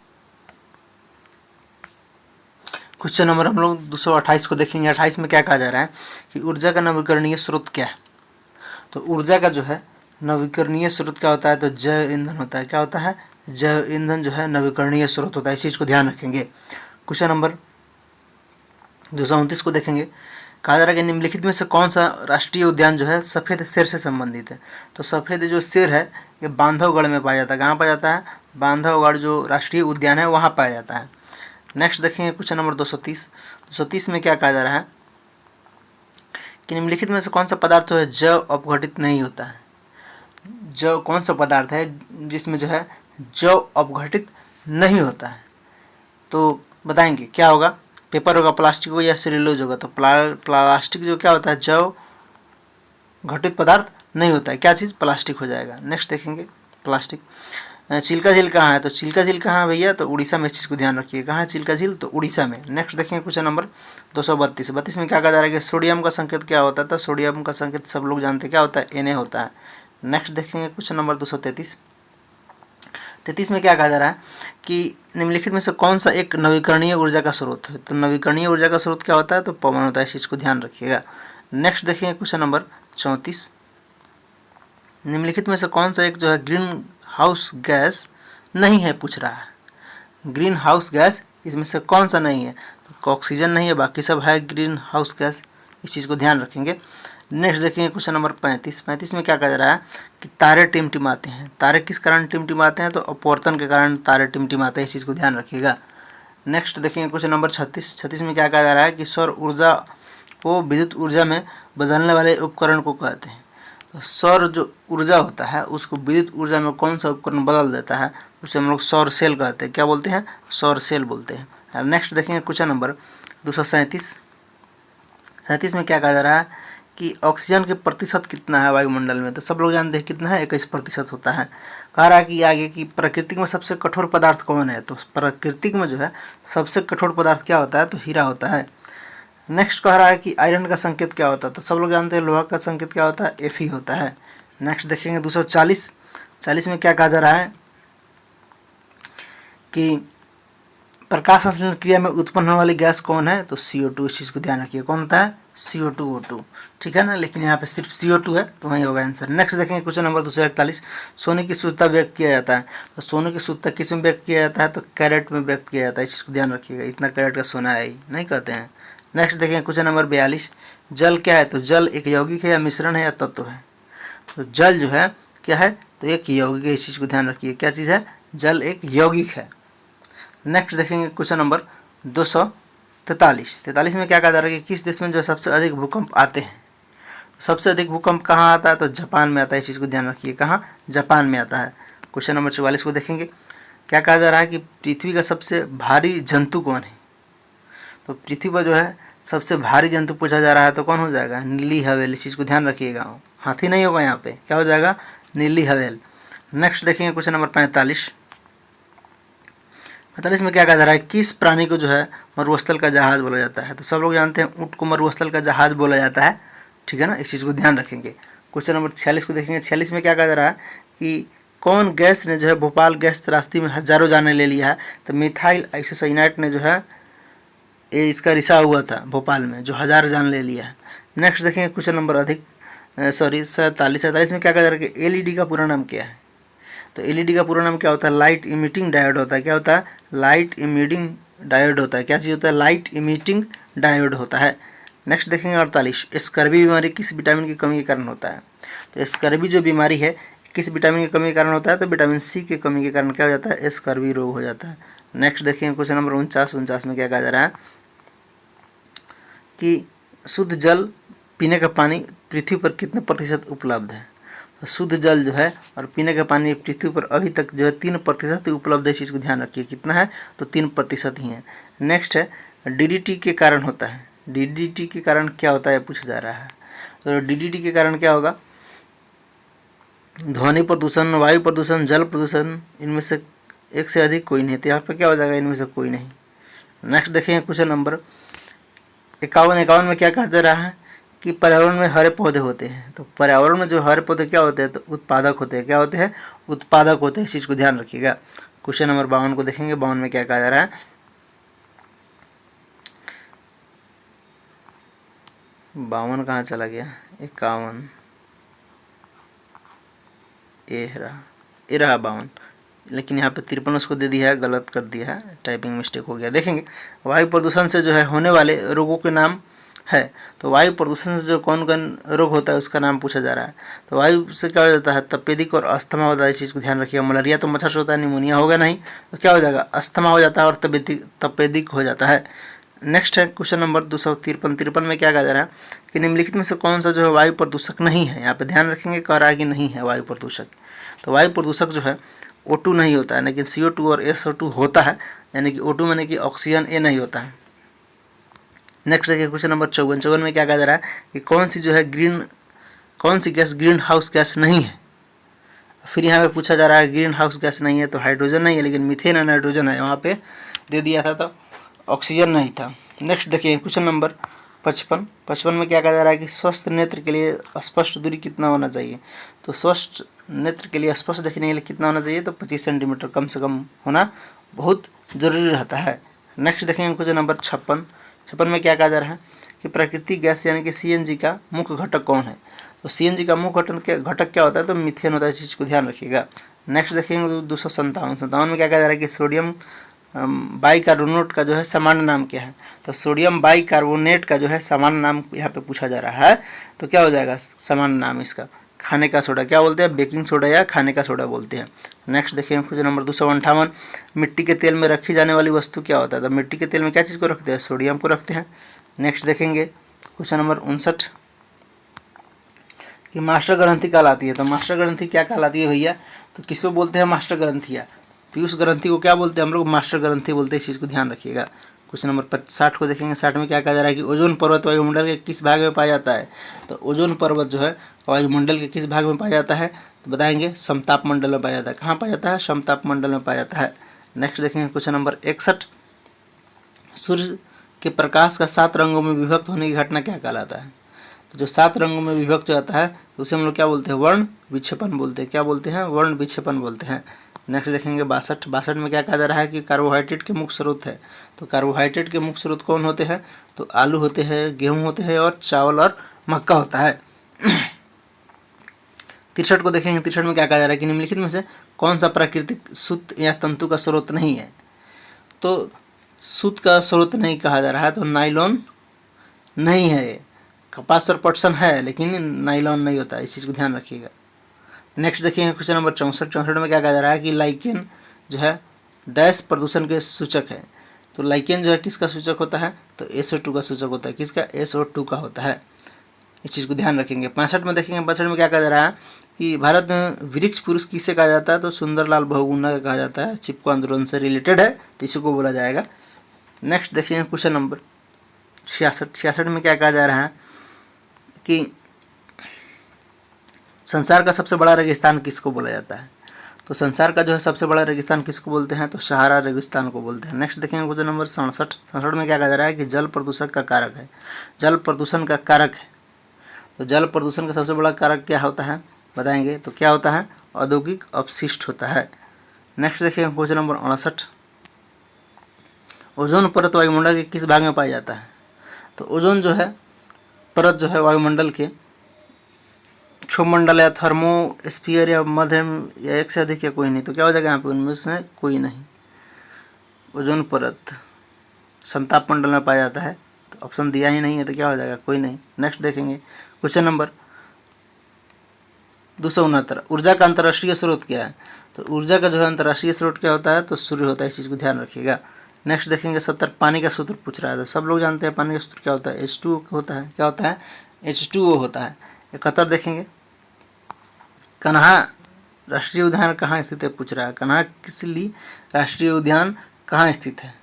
क्वेश्चन नंबर हम लोग 228 को देखेंगे। 28 में क्या कहा जा रहा है कि ऊर्जा का नवीकरणीय स्रोत क्या है, तो ऊर्जा का जो है नवीकरणीय स्रोत क्या होता है, तो जैव ईंधन होता है। क्या होता है, जैव ईंधन जो है नवीकरणीय स्रोत होता है, इस चीज़ को ध्यान रखेंगे। क्वेश्चन नंबर 229 को देखेंगे। कहा जा रहा है कि निम्नलिखित में से कौन सा राष्ट्रीय उद्यान जो है सफ़ेद शेर से संबंधित है, तो सफ़ेद जो शेर है ये बांधवगढ़ में पाया जाता है। कहाँ पाया जाता है, बांधवगढ़ जो राष्ट्रीय उद्यान है वहाँ पाया जाता है। नेक्स्ट देखेंगे क्वेश्चन नंबर 230 में क्या कहा जा रहा है कि निम्नलिखित में से कौन सा पदार्थ है जैव अपघटित नहीं होता है। जैव कौन सा पदार्थ है जिसमें जो है जैव अपघटित नहीं होता है, तो बताएंगे क्या होगा, पेपर होगा, प्लास्टिक होगा या सेल्यूलोज होगा। तो प्लास्टिक जो क्या होता है जैव घटित पदार्थ नहीं होता है, क्या चीज़, प्लास्टिक हो जाएगा। नेक्स्ट देखेंगे प्लास्टिक। चिल्का झील कहाँ है, तो चिल्का झील कहाँ है भैया, तो उड़ीसा में, इस चीज़ को ध्यान रखिए। कहाँ है चिल्का झील, तो उड़ीसा में। नेक्स्ट देखेंगे क्वेश्चन नंबर 232 में क्या कहा जा रहा है कि सोडियम का संकेत क्या होता है, तो सोडियम का संकेत सब लोग जानते हैं क्या होता है, Na होता है। नेक्स्ट देखेंगे क्वेश्चन नंबर 233 में क्या कहा जा रहा है कि निम्नलिखित में से कौन सा एक नवीकरणीय ऊर्जा का स्रोत है, तो नवीकरणीय ऊर्जा का स्रोत क्या होता है, तो पवन होता है, इस चीज़ को ध्यान रखिएगा। नेक्स्ट देखेंगे क्वेश्चन नंबर 34, निम्नलिखित में से कौन सा एक जो है ग्रीन हाउस गैस नहीं है, पूछ रहा है। ग्रीन हाउस गैस इसमें से कौन सा नहीं है, तो ऑक्सीजन नहीं है, बाकी सब है ग्रीन हाउस गैस, इस चीज़ को ध्यान रखेंगे। नेक्स्ट देखेंगे क्वेश्चन नंबर 35 में क्या कहा जा रहा है कि तारे टिमटिमाते हैं। तारे किस कारण टिमटिमाते हैं, तो अपवर्तन के कारण तारे टिमटिमाते हैं, इस चीज़ को ध्यान रखिएगा। नेक्स्ट देखेंगे क्वेश्चन नंबर 36 में क्या कहा जा रहा है कि सौर ऊर्जा को विद्युत ऊर्जा में बदलने वाले उपकरण को कहते हैं। तो सौर जो ऊर्जा होता है उसको विद्युत ऊर्जा में कौन सा उपकरण बदल देता है, उसे हम लोग सौर सेल कहते हैं। क्या बोलते हैं, सौर सेल बोलते हैं। नेक्स्ट देखेंगे क्वेश्चन नंबर 237 में क्या कहा जा रहा है कि ऑक्सीजन के प्रतिशत कितना है वायुमंडल में, तो सब लोग जानते हैं कितना है, 21% होता है। कह रहा है कि आगे की प्रकृति में सबसे कठोर पदार्थ कौन है, तो प्रकृति में जो है सबसे कठोर पदार्थ क्या होता है, तो हीरा होता है। नेक्स्ट कह रहा है कि आयरन का संकेत क्या होता है, तो सब लोग जानते हैं लोहा का संकेत क्या होता है, Fe होता है। नेक्स्ट देखेंगे 240 में क्या कहा जा रहा है कि प्रकाश संश्लेषण क्रिया में उत्पन्न होने वाली गैस कौन है, तो CO2, इस चीज़ को ध्यान रखिए। कौन होता है, CO2 O2, ठीक है ना, लेकिन यहाँ पे सिर्फ CO2 है तो वही होगा आंसर। नेक्स्ट देखेंगे क्वेश्चन नंबर 241, सोने की शुद्धता व्यक्त किया जाता है, तो सोने की शुद्धता किस में व्यक्त किया जाता है, तो कैरेट में व्यक्त किया जाता है, इस चीज़ को ध्यान रखिएगा। इतना कैरेट का सोना है ही नहीं कहते हैं। नेक्स्ट देखेंगे क्वेश्चन नंबर 42, जल क्या है, तो जल एक यौगिक है या मिश्रण है या तत्व है, तो जल जो है क्या है, तो एक यौगिक है, इस चीज़ को ध्यान रखिए। क्या चीज़ है, जल एक यौगिक है। नेक्स्ट देखेंगे क्वेश्चन नंबर 243 में क्या कहा जा रहा है कि किस देश में जो सबसे अधिक भूकंप आते हैं, सबसे अधिक भूकंप कहाँ आता है, तो जापान में आता है, इस चीज़ को ध्यान रखिए। कहाँ, जापान में आता है। क्वेश्चन नंबर 44 को देखेंगे। क्या कहा जा रहा है कि पृथ्वी का सबसे भारी जंतु कौन है, तो पृथ्वी पर जो है सबसे भारी जंतु पूछा जा रहा है तो कौन हो जाएगा, नीली हवेल, इस चीज़ को ध्यान रखिएगा। हाथी नहीं होगा यहाँ पे, क्या हो जाएगा, नीली हवेल। नेक्स्ट देखेंगे क्वेश्चन नंबर 45 में क्या कहा जा रहा है, किस प्राणी को जो है मरुस्थल का जहाज बोला जाता है, तो सब लोग जानते हैं ऊँट को मरुस्थल का जहाज बोला जाता है, ठीक है ना, इस चीज़ को ध्यान रखेंगे। क्वेश्चन नंबर 46 को देखेंगे। 46 में क्या कहा जा रहा है कि कौन गैस ने जो है भोपाल गैस त्रासदी में हजारों जाने ले लिया है, तो मिथाइल आइसोसाइनेट ने जो है ये इसका रिसाव हुआ था भोपाल में, जो 1000 जान ले लिया है। नेक्स्ट देखेंगे क्वेश्चन नंबर 47 में क्या कहा जा रहा है कि LED का पूरा नाम क्या है, तो LED का पूरा नाम क्या होता है, लाइट इमिटिंग डायोड होता है। क्या होता है, लाइट इमिटिंग डायोड होता है। क्या चीज़ होता है, लाइट इमिटिंग डायोड होता है। नेक्स्ट देखेंगे 48, स्कर्वी बीमारी किस विटामिन की कमी के कारण होता है, तो स्कर्वी जो बीमारी है किस विटामिन की कमी के कारण होता है, तो विटामिन C की कमी के कारण क्या हो जाता है, स्कर्वी रोग हो जाता है। नेक्स्ट देखेंगे क्वेश्चन नंबर 49 में क्या कहा जा रहा है कि शुद्ध जल पीने का पानी पृथ्वी पर कितने प्रतिशत उपलब्ध है, तो शुद्ध जल जो है और पीने का पानी पृथ्वी पर अभी तक जो है 3% ही उपलब्ध है, इस चीज़ को ध्यान रखिए। कितना है, तो 3% ही है। नेक्स्ट है डीडीटी के कारण होता है। डीडीटी के कारण क्या होता है पूछा जा रहा है। तो डीडीटी के कारण क्या होगा? ध्वनि प्रदूषण, वायु प्रदूषण, जल प्रदूषण, इनमें से एक से अधिक कोई नहीं। तो यहाँ पे क्या हो जाएगा? इनमें से कोई नहीं। नेक्स्ट देखेंगे क्वेश्चन नंबर 51 में क्या कहा जा रहा है कि पर्यावरण में हरे पौधे होते हैं। तो पर्यावरण में जो हरे पौधे क्या होते हैं? तो उत्पादक होते हैं। क्या होते हैं? उत्पादक होते हैं। इस चीज़ को ध्यान रखिएगा। क्वेश्चन नंबर 52 को देखेंगे। 52 में क्या कहा जा रहा है? 52 कहाँ चला गया? 51 ये रहा 52, लेकिन यहाँ पे 53 उसको दे दिया है, गलत कर दिया है, टाइपिंग मिस्टेक हो गया। देखेंगे वायु प्रदूषण से जो है होने वाले रोगों के नाम है। तो वायु प्रदूषण से जो कौन कौन रोग होता है उसका नाम पूछा जा रहा है। तो वायु से क्या हो जाता है? तपेदिक और अस्थमा होता है। इस चीज़ को ध्यान रखिएगा। मलेरिया तो मच्छर से होता है, निमोनिया होगा नहीं, तो क्या हो जाएगा? अस्थमा हो जाता है और तपेदिक हो जाता है। नेक्स्ट है क्वेश्चन नंबर 253 में क्या कहा जा रहा है कि निम्नलिखित में से कौन सा जो है वायु प्रदूषक नहीं है। यहाँ पे ध्यान रखेंगे, कह रहा है कि नहीं है वायु प्रदूषक। तो वायु प्रदूषक जो है O2 नहीं होता है, लेकिन CO2 और SO2 होता है, यानी कि O2 यानी कि ऑक्सीजन, ए नहीं होता है। नेक्स्ट देखिए क्वेश्चन नंबर 54 में क्या कहा जा रहा है कि कौन सी गैस ग्रीन हाउस गैस नहीं है। फिर यहाँ पे पूछा जा रहा है ग्रीन हाउस गैस नहीं है, तो हाइड्रोजन नहीं है, लेकिन मीथेन और नाइट्रोजन है। वहाँ पे दे दिया था तो ऑक्सीजन नहीं था। नेक्स्ट देखिए क्वेश्चन नंबर 55 में क्या कहा जा रहा है कि स्वस्थ नेत्र के लिए स्पष्ट दूरी कितना होना चाहिए। तो स्वस्थ नेत्र के लिए स्पष्ट देखने के लिए कितना होना चाहिए? तो 25 सेंटीमीटर कम से कम होना बहुत जरूरी रहता है। नेक्स्ट देखेंगे क्वेश्चन नंबर 56 में क्या कहा जा रहा है कि प्राकृतिक गैस यानी कि CNG का मुख्य घटक कौन है। तो CNG का मुख्य घटक क्या होता है? तो मीथेन होता है। इस चीज़ को ध्यान रखिएगा। नेक्स्ट देखेंगे 257 में क्या कहा जा रहा है कि सोडियम बाइकार्बोनेट का जो है सामान्य नाम क्या है। तो सोडियम बाइकार्बोनेट का जो है सामान्य नाम यहाँ पे पूछा जा रहा है। तो क्या हो जाएगा सामान्य नाम इसका? खाने का सोडा। क्या बोलते हैं? बेकिंग सोडा या खाने का सोडा बोलते हैं। नेक्स्ट देखिए क्वेश्चन नंबर 258, मिट्टी के तेल में रखी जाने वाली वस्तु क्या होता है। तो मिट्टी के तेल में क्या चीज़ को रखते हैं? सोडियम को रखते हैं। नेक्स्ट देखेंगे क्वेश्चन नंबर 59 कि मास्टर ग्रंथि कहलाती है। तो मास्टर ग्रंथि क्या कहलाती है भैया? तो किसको बोलते हैं मास्टर ग्रंथिया? पीयूष ग्रंथि को क्या बोलते हैं हम लोग? मास्टर ग्रंथि बोलते हैं। इस चीज़ को ध्यान रखिएगा। क्वेश्चन नंबर 60 को देखेंगे। 60 में क्या कहा जा रहा है कि ओजोन पर्वत वायुमंडल के किस भाग में पाया जाता है। तो ओजोन पर्वत जो है वायुमंडल के किस भाग में पाया जाता है? तो बताएंगे समताप मंडल में पाया जाता है। कहाँ पाया जाता है? समताप मंडल में पाया जाता है। नेक्स्ट देखेंगे क्वेश्चन नंबर 61, सूर्य के प्रकाश का 7 रंगों में विभक्त होने की घटना क्या कहलाता है। तो जो 7 रंगों में विभक्त हो जाता है तो उसे हम लोग क्या बोलते हैं? वर्ण विक्षेपण बोलते हैं। क्या बोलते हैं? वर्ण विक्षेपण बोलते हैं। नेक्स्ट देखेंगे 62 में क्या कहा जा रहा है कि कार्बोहाइड्रेट के मुख्य स्रोत है। तो कार्बोहाइड्रेट के मुख्य स्रोत कौन होते हैं? तो आलू होते हैं, गेहूं होते हैं और चावल और मक्का होता है। 63 को देखेंगे। 63 में क्या कहा जा रहा है कि निम्नलिखित में से कौन सा प्राकृतिक सूत या तंतु का स्रोत नहीं है। तो सूत का स्रोत नहीं कहा जा रहा है, तो नाइलॉन नहीं है। कपास और पटसन है, लेकिन नाइलॉन नहीं होता है। इस चीज़ को ध्यान रखिएगा। नेक्स्ट देखिए क्वेश्चन नंबर 64 में क्या कहा जा रहा है कि लाइकेन जो है डैश प्रदूषण के सूचक है। तो लाइकेन जो है किसका सूचक होता है? तो SO2 का सूचक होता है। किसका? SO2 का होता है। इस चीज़ को ध्यान रखेंगे। 65 में देखेंगे। 65 में क्या कहा जा रहा है कि भारत में वृक्ष पुरुष किसे कहा जाता है। तो सुंदरलाल बहुगुणा का कहा जाता है। चिपको आंदोलन से रिलेटेड है, तो इसी को बोला जाएगा। नेक्स्ट देखिए क्वेश्चन नंबर 66 में क्या कहा जा रहा है कि संसार का सबसे बड़ा रेगिस्तान किसको बोला जाता है। तो संसार का जो है सबसे बड़ा रेगिस्तान किसको बोलते हैं। तो सहारा रेगिस्तान को बोलते हैं। नेक्स्ट देखेंगे क्वेश्चन नंबर 67 में क्या कहा जा रहा है कि जल प्रदूषण का कारक है। जल प्रदूषण का कारक है। तो जल प्रदूषण का सबसे बड़ा कारक क्या होता है बताएंगे। तो क्या होता है? औद्योगिक अपशिष्ट होता है। नेक्स्ट देखिए क्वेश्चन नंबर 59, ओजोन परत वायुमंडल के किस भाग में पाया जाता है। तो ओजोन जो है परत जो है वायुमंडल के क्षोभमंडल या थर्मोस्फीयर या मध्यम या एक से अधिक या कोई नहीं। तो क्या हो जाएगा यहाँ पे? उनमें से कोई नहीं। ओजोन परत समताप मंडल में पाया जाता है, तो ऑप्शन दिया ही नहीं है, तो क्या हो जाएगा? कोई नहीं। नेक्स्ट देखेंगे क्वेश्चन नंबर 269, ऊर्जा का अंतर्राष्ट्रीय स्रोत क्या है। तो ऊर्जा का जो है अंतर्राष्ट्रीय स्रोत क्या होता है? तो सूर्य होता है। इस चीज़ को ध्यान रखिएगा। नेक्स्ट देखेंगे 70, पानी का सूत्र पूछ रहा है। तो सब लोग जानते हैं पानी का सूत्र क्या होता है? H2O होता है। क्या होता है? H2O होता है। 71 देखेंगे, कन्हा राष्ट्रीय उद्यान कहाँ स्थित है पूछ रहा है। कन्हा किसली राष्ट्रीय उद्यान कहाँ स्थित है।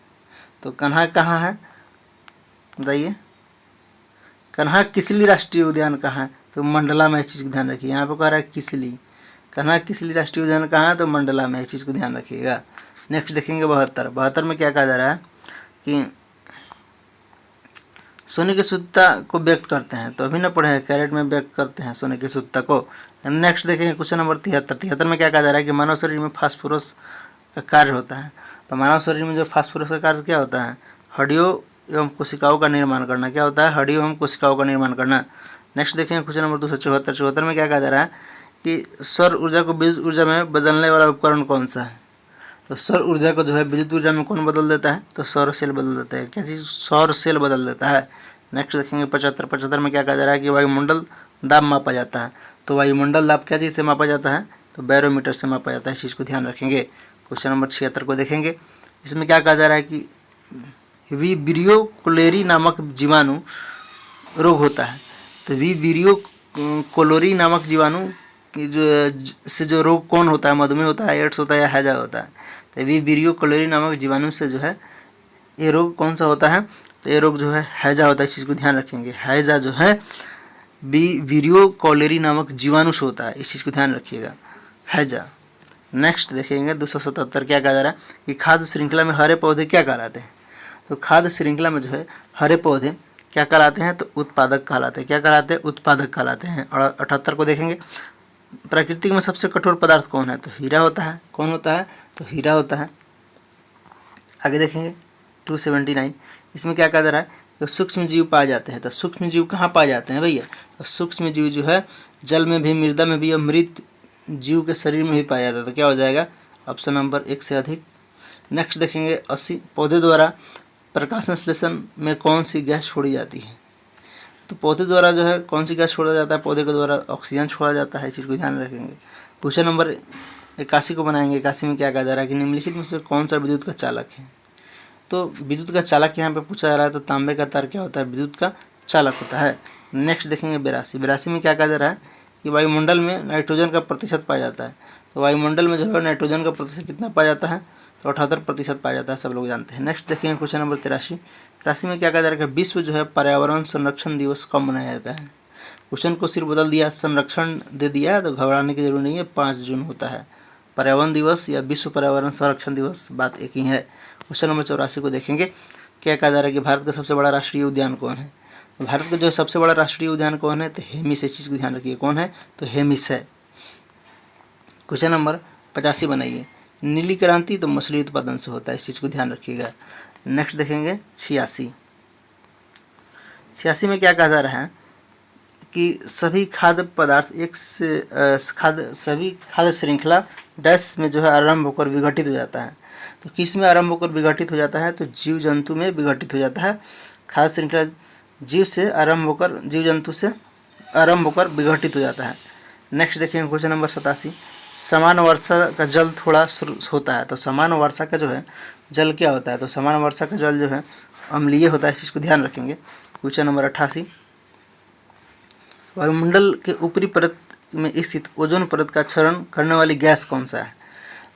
तो कन्हा कहाँ है? बताइए कन्हा किसली राष्ट्रीय उद्यान कहाँ है? तो मंडला में। इस चीज़ को ध्यान रखिए, यहाँ पे कह रहा है किसली, कन्हा किसली राष्ट्रीय उद्यान कहाँ है? तो मंडला में। इस चीज़ को ध्यान रखिएगा। नेक्स्ट देखेंगे 72 में क्या कहा जा रहा है कि सोने की शुद्धता को व्यक्त करते हैं, तो अभी न पढ़े हैं, कैरेट में व्यक्त करते हैं सोने की शुद्धता को। नेक्स्ट देखेंगे क्वेश्चन नंबर 73 में क्या कहा जा रहा है कि मानव शरीर में फास्फोरस का कार्य होता है। तो मानव शरीर में जो फास्फोरस का कार्य क्या होता है? हड्डियों एवं कोशिकाओं का निर्माण करना। क्या होता है? हड्डियों एवं कोशिकाओं का निर्माण करना। नेक्स्ट देखेंगे क्वेश्चन नंबर 274 में क्या कहा जा रहा है कि सौर ऊर्जा को विद्युत ऊर्जा में बदलने वाला उपकरण कौन सा है? तो सौर ऊर्जा को जो है विद्युत ऊर्जा में कौन बदल देता है? तो सौर सेल बदल देता है। क्या चीज़? सौर सेल बदल देता है। नेक्स्ट देखेंगे 75 में क्या कहा जा रहा है कि वायुमंडल दाब मापा जाता है। तो वायुमंडल दाब क्या चीज़ से मापा जाता है? तो बैरोमीटर से मापा जाता है। इस चीज़ को ध्यान रखेंगे। क्वेश्चन नंबर 76 को देखेंगे। इसमें क्या कहा जा रहा है कि विब्रियो कोलेरी नामक जीवाणु रोग होता है। तो विब्रियो कोलोरी नामक जीवाणु की जो रोग कौन होता है? मधुमेह होता है, एड्स होता है या हैजा होता है? तो विब्रियो कोलेरी नामक जीवाणु से जो है ये रोग कौन सा होता है? तो ये रोग जो है हैजा होता है। इस चीज़ को ध्यान रखेंगे। हैजा जो है विब्रियो कोलेरी नामक जीवाणु से होता है। इस चीज़ को ध्यान रखिएगा, हैजा। नेक्स्ट देखेंगे 277 क्या कहा जा रहा है कि खाद्य श्रृंखला में हरे पौधे क्या कहलाते हैं? तो खाद्य श्रृंखला में जो है हरे पौधे क्या कहलाते हैं? तो उत्पादक कहलाते हैं। क्या कहलाते हैं? उत्पादक कहलाते हैं। और 78 को देखेंगे। प्रकृति में सबसे कठोर पदार्थ कौन है? तो हीरा होता है। कौन होता है? तो हीरा होता है। आगे देखेंगे 279। इसमें क्या कहा जा रहा है? तो सूक्ष्म जीव पाए जाते हैं। तो सूक्ष्म जीव कहाँ पाए जाते हैं भैया? तो सूक्ष्म जीव जो है जल में भी, मृदा में भी और मृत जीव के शरीर में भी पाया जाता है। तो क्या हो जाएगा? ऑप्शन नंबर 1 से अधिक। नेक्स्ट देखेंगे 80। पौधे द्वारा प्रकाश संश्लेषण में कौन सी गैस छोड़ी जाती है? तो पौधे द्वारा जो है कौन सी गैस छोड़ा जाता है? पौधे के द्वारा ऑक्सीजन छोड़ा जाता है। इस चीज़ को ध्यान रखेंगे। क्वेश्चन नंबर 81 को बनाएंगे। 81 में क्या कहा जा रहा है कि निम्नलिखित में से कौन सा विद्युत का चालक है? तो विद्युत का चालक यहाँ पे पूछा जा रहा है। तो तांबे का तार क्या होता है? विद्युत का चालक होता है। नेक्स्ट देखेंगे 82 में क्या कहा जा रहा है कि वायुमंडल में नाइट्रोजन का प्रतिशत पाया जाता है। तो वायुमंडल में जो है नाइट्रोजन का प्रतिशत कितना पाया जाता है? तो 78% पाया जाता है। सब लोग जानते हैं। नेक्स्ट देखेंगे क्वेश्चन नंबर 83 में क्या कहा जा रहा है कि विश्व जो है पर्यावरण संरक्षण दिवस कब मनाया जाता है? क्वेश्चन को सिर्फ बदल दिया, संरक्षण दे दिया, तो घबराने की जरूरत नहीं है। 5 जून होता है पर्यावरण दिवस या विश्व पर्यावरण संरक्षण दिवस, बात एक ही है। क्वेश्चन नंबर 84 को देखेंगे। क्या कहा जा रहा है कि भारत का सबसे बड़ा राष्ट्रीय उद्यान कौन है? भारत का जो सबसे बड़ा राष्ट्रीय उद्यान कौन है? तो हेमिस। इस चीज़ को ध्यान रखिए, कौन है? तो हेमिस है। क्वेश्चन नंबर 85 बनाइए। नीली क्रांति तो मछली उत्पादन से होता है। इस चीज़ को ध्यान रखिएगा। नेक्स्ट देखेंगे 86 में क्या कहा जा रहा है कि सभी खाद्य पदार्थ एक से सभी खाद्य श्रृंखला डैश में जो है आरंभ होकर विघटित हो जाता है। तो किस में आरंभ होकर विघटित हो जाता है? तो जीव जंतु में विघटित हो जाता है। खाद्य श्रृंखला जीव से आरंभ होकर, जीव जंतु से आरंभ होकर विघटित हो जाता है। नेक्स्ट देखेंगे क्वेश्चन नंबर 87। समान वर्षा का जल थोड़ा होता है। तो समान वर्षा का जो है जल क्या होता है? तो समान वर्षा का जल जो है अम्लीय होता है। इस चीज़ को ध्यान रखेंगे। Question number 88। वायुमंडल के ऊपरी परत में स्थित ओजोन परत का क्षरण करने वाली गैस कौन सा है?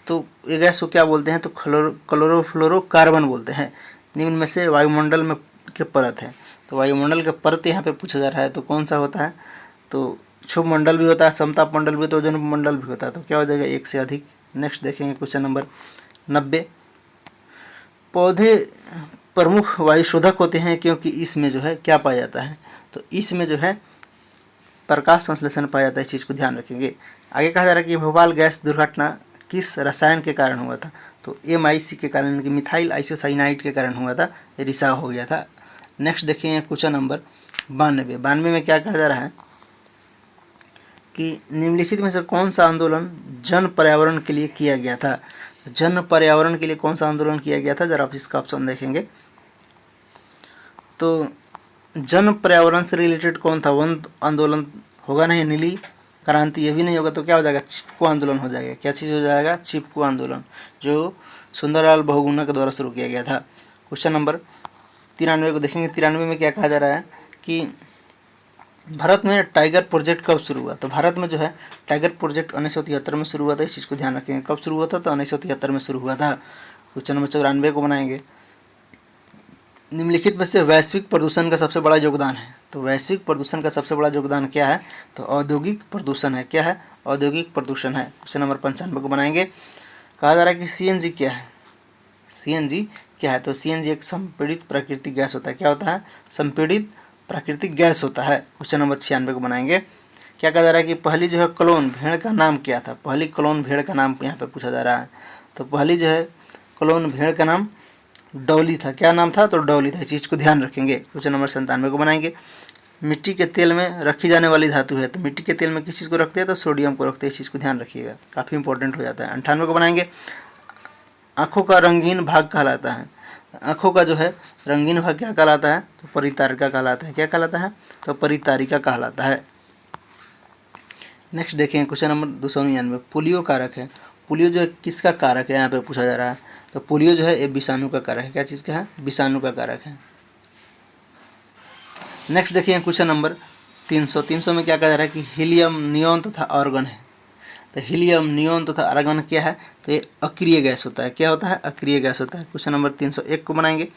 तो ये गैस को क्या बोलते हैं? तो क्लोरोफ्लोरोकार्बन बोलते हैं। निम्न में से वायुमंडल में के परत है। तो वायुमंडल के परत यहाँ पे पूछा जा रहा है। तो कौन सा होता है? तो क्षुभ मंडल भी होता है, समताप मंडल भी होता है, ओजोन मंडल भी होता है। तो क्या हो जाएगा? 1 से अधिक। नेक्स्ट देखेंगे क्वेश्चन नंबर 90। पौधे प्रमुख वायुशोधक होते हैं क्योंकि इसमें जो है क्या पाया जाता है? तो इसमें जो है प्रकाश संश्लेषण पाया जाता है। इस चीज़ को ध्यान रखेंगे। आगे कहा जा रहा है कि भोपाल गैस दुर्घटना किस रसायन के कारण हुआ था? तो MIC के कारण, कि मिथाइल आइसोसाइनाइड के कारण हुआ था, रिसाव हो गया था। नेक्स्ट देखेंगे क्वेश्चन नंबर 92 में क्या कहा जा रहा है कि निम्नलिखित में से कौन सा आंदोलन जन पर्यावरण के लिए किया गया था? जन पर्यावरण के लिए कौन सा आंदोलन किया गया था? जरा आप इसका ऑप्शन देखेंगे। तो जन पर्यावरण से रिलेटेड कौन था? वन आंदोलन होगा नहीं, नीली क्रांति ये भी नहीं होगा। तो क्या हो जाएगा? चिपको आंदोलन हो जाएगा। क्या चीज़ हो जाएगा? चिपको आंदोलन, जो सुंदरलाल बहुगुणा के द्वारा शुरू किया गया था। क्वेश्चन नंबर 93 को देखेंगे। 93 में क्या कहा जा रहा है कि भारत में टाइगर प्रोजेक्ट कब शुरू हुआ? तो भारत में जो है टाइगर प्रोजेक्ट 1973 में शुरू हुआ था। इस चीज़ को ध्यान रखेंगे। कब शुरू हुआ था? तो 1973 में शुरू हुआ था। क्वेश्चन नंबर 94 को बनाएंगे। निम्नलिखित में से वैश्विक प्रदूषण का सबसे बड़ा योगदान है। तो वैश्विक प्रदूषण का सबसे बड़ा योगदान क्या है? तो औद्योगिक प्रदूषण है। क्या है? औद्योगिक प्रदूषण है। क्वेश्चन नंबर 95 को बनाएंगे। कहा जा रहा है कि सीएनजी क्या है? सीएनजी क्या है? तो सीएनजी एक संपीड़ित प्राकृतिक गैस होता है। क्या होता है? संपीड़ित प्राकृतिक गैस होता है। क्वेश्चन नंबर 96 को बनाएंगे। क्या कहा जा रहा है कि पहली जो है क्लोन भेड़ का नाम क्या था? पहली क्लोन भेड़ का नाम यहाँ पे पूछा जा रहा है। तो पहली जो है क्लोन भेड़ का नाम डॉली था। क्या नाम था? तो डॉली था। इस चीज़ को ध्यान रखेंगे। क्वेश्चन नंबर 97 को बनाएंगे। मिट्टी के तेल में रखी जाने वाली धातु है। तो मिट्टी के तेल में किस चीज़ को रखते हैं? तो सोडियम को रखते हैं। इस चीज़ को ध्यान रखिएगा, काफ़ी इंपॉर्टेंट हो जाता है। 98 को बनाएंगे। आँखों का रंगीन भाग कहलाता है। आँखों का जो है रंगीन भाग क्या कहलाता है? तो परितारिका कहलाता है। क्या कहलाता है? तो परितारिका कहलाता है। नेक्स्ट देखें क्वेश्चन नंबर 299। पोलियो कारक है। पोलियो जो है किसका कारक है? यहाँ पे पूछा जा रहा है। तो पोलियो जो है ये विषाणु का कारक है। क्या चीज़ का है? विषाणु का कारक है। नेक्स्ट देखिए क्वेश्चन नंबर 300। 300 में क्या कहा जा रहा है कि हीलियम, नियोन तथा आर्गन है। तो हीलियम, नियोन तथा आर्गन क्या है? तो ये अक्रिय गैस होता है। क्या होता है? अक्रिय गैस होता है। क्वेश्चन नंबर 301 को बनाएंगे।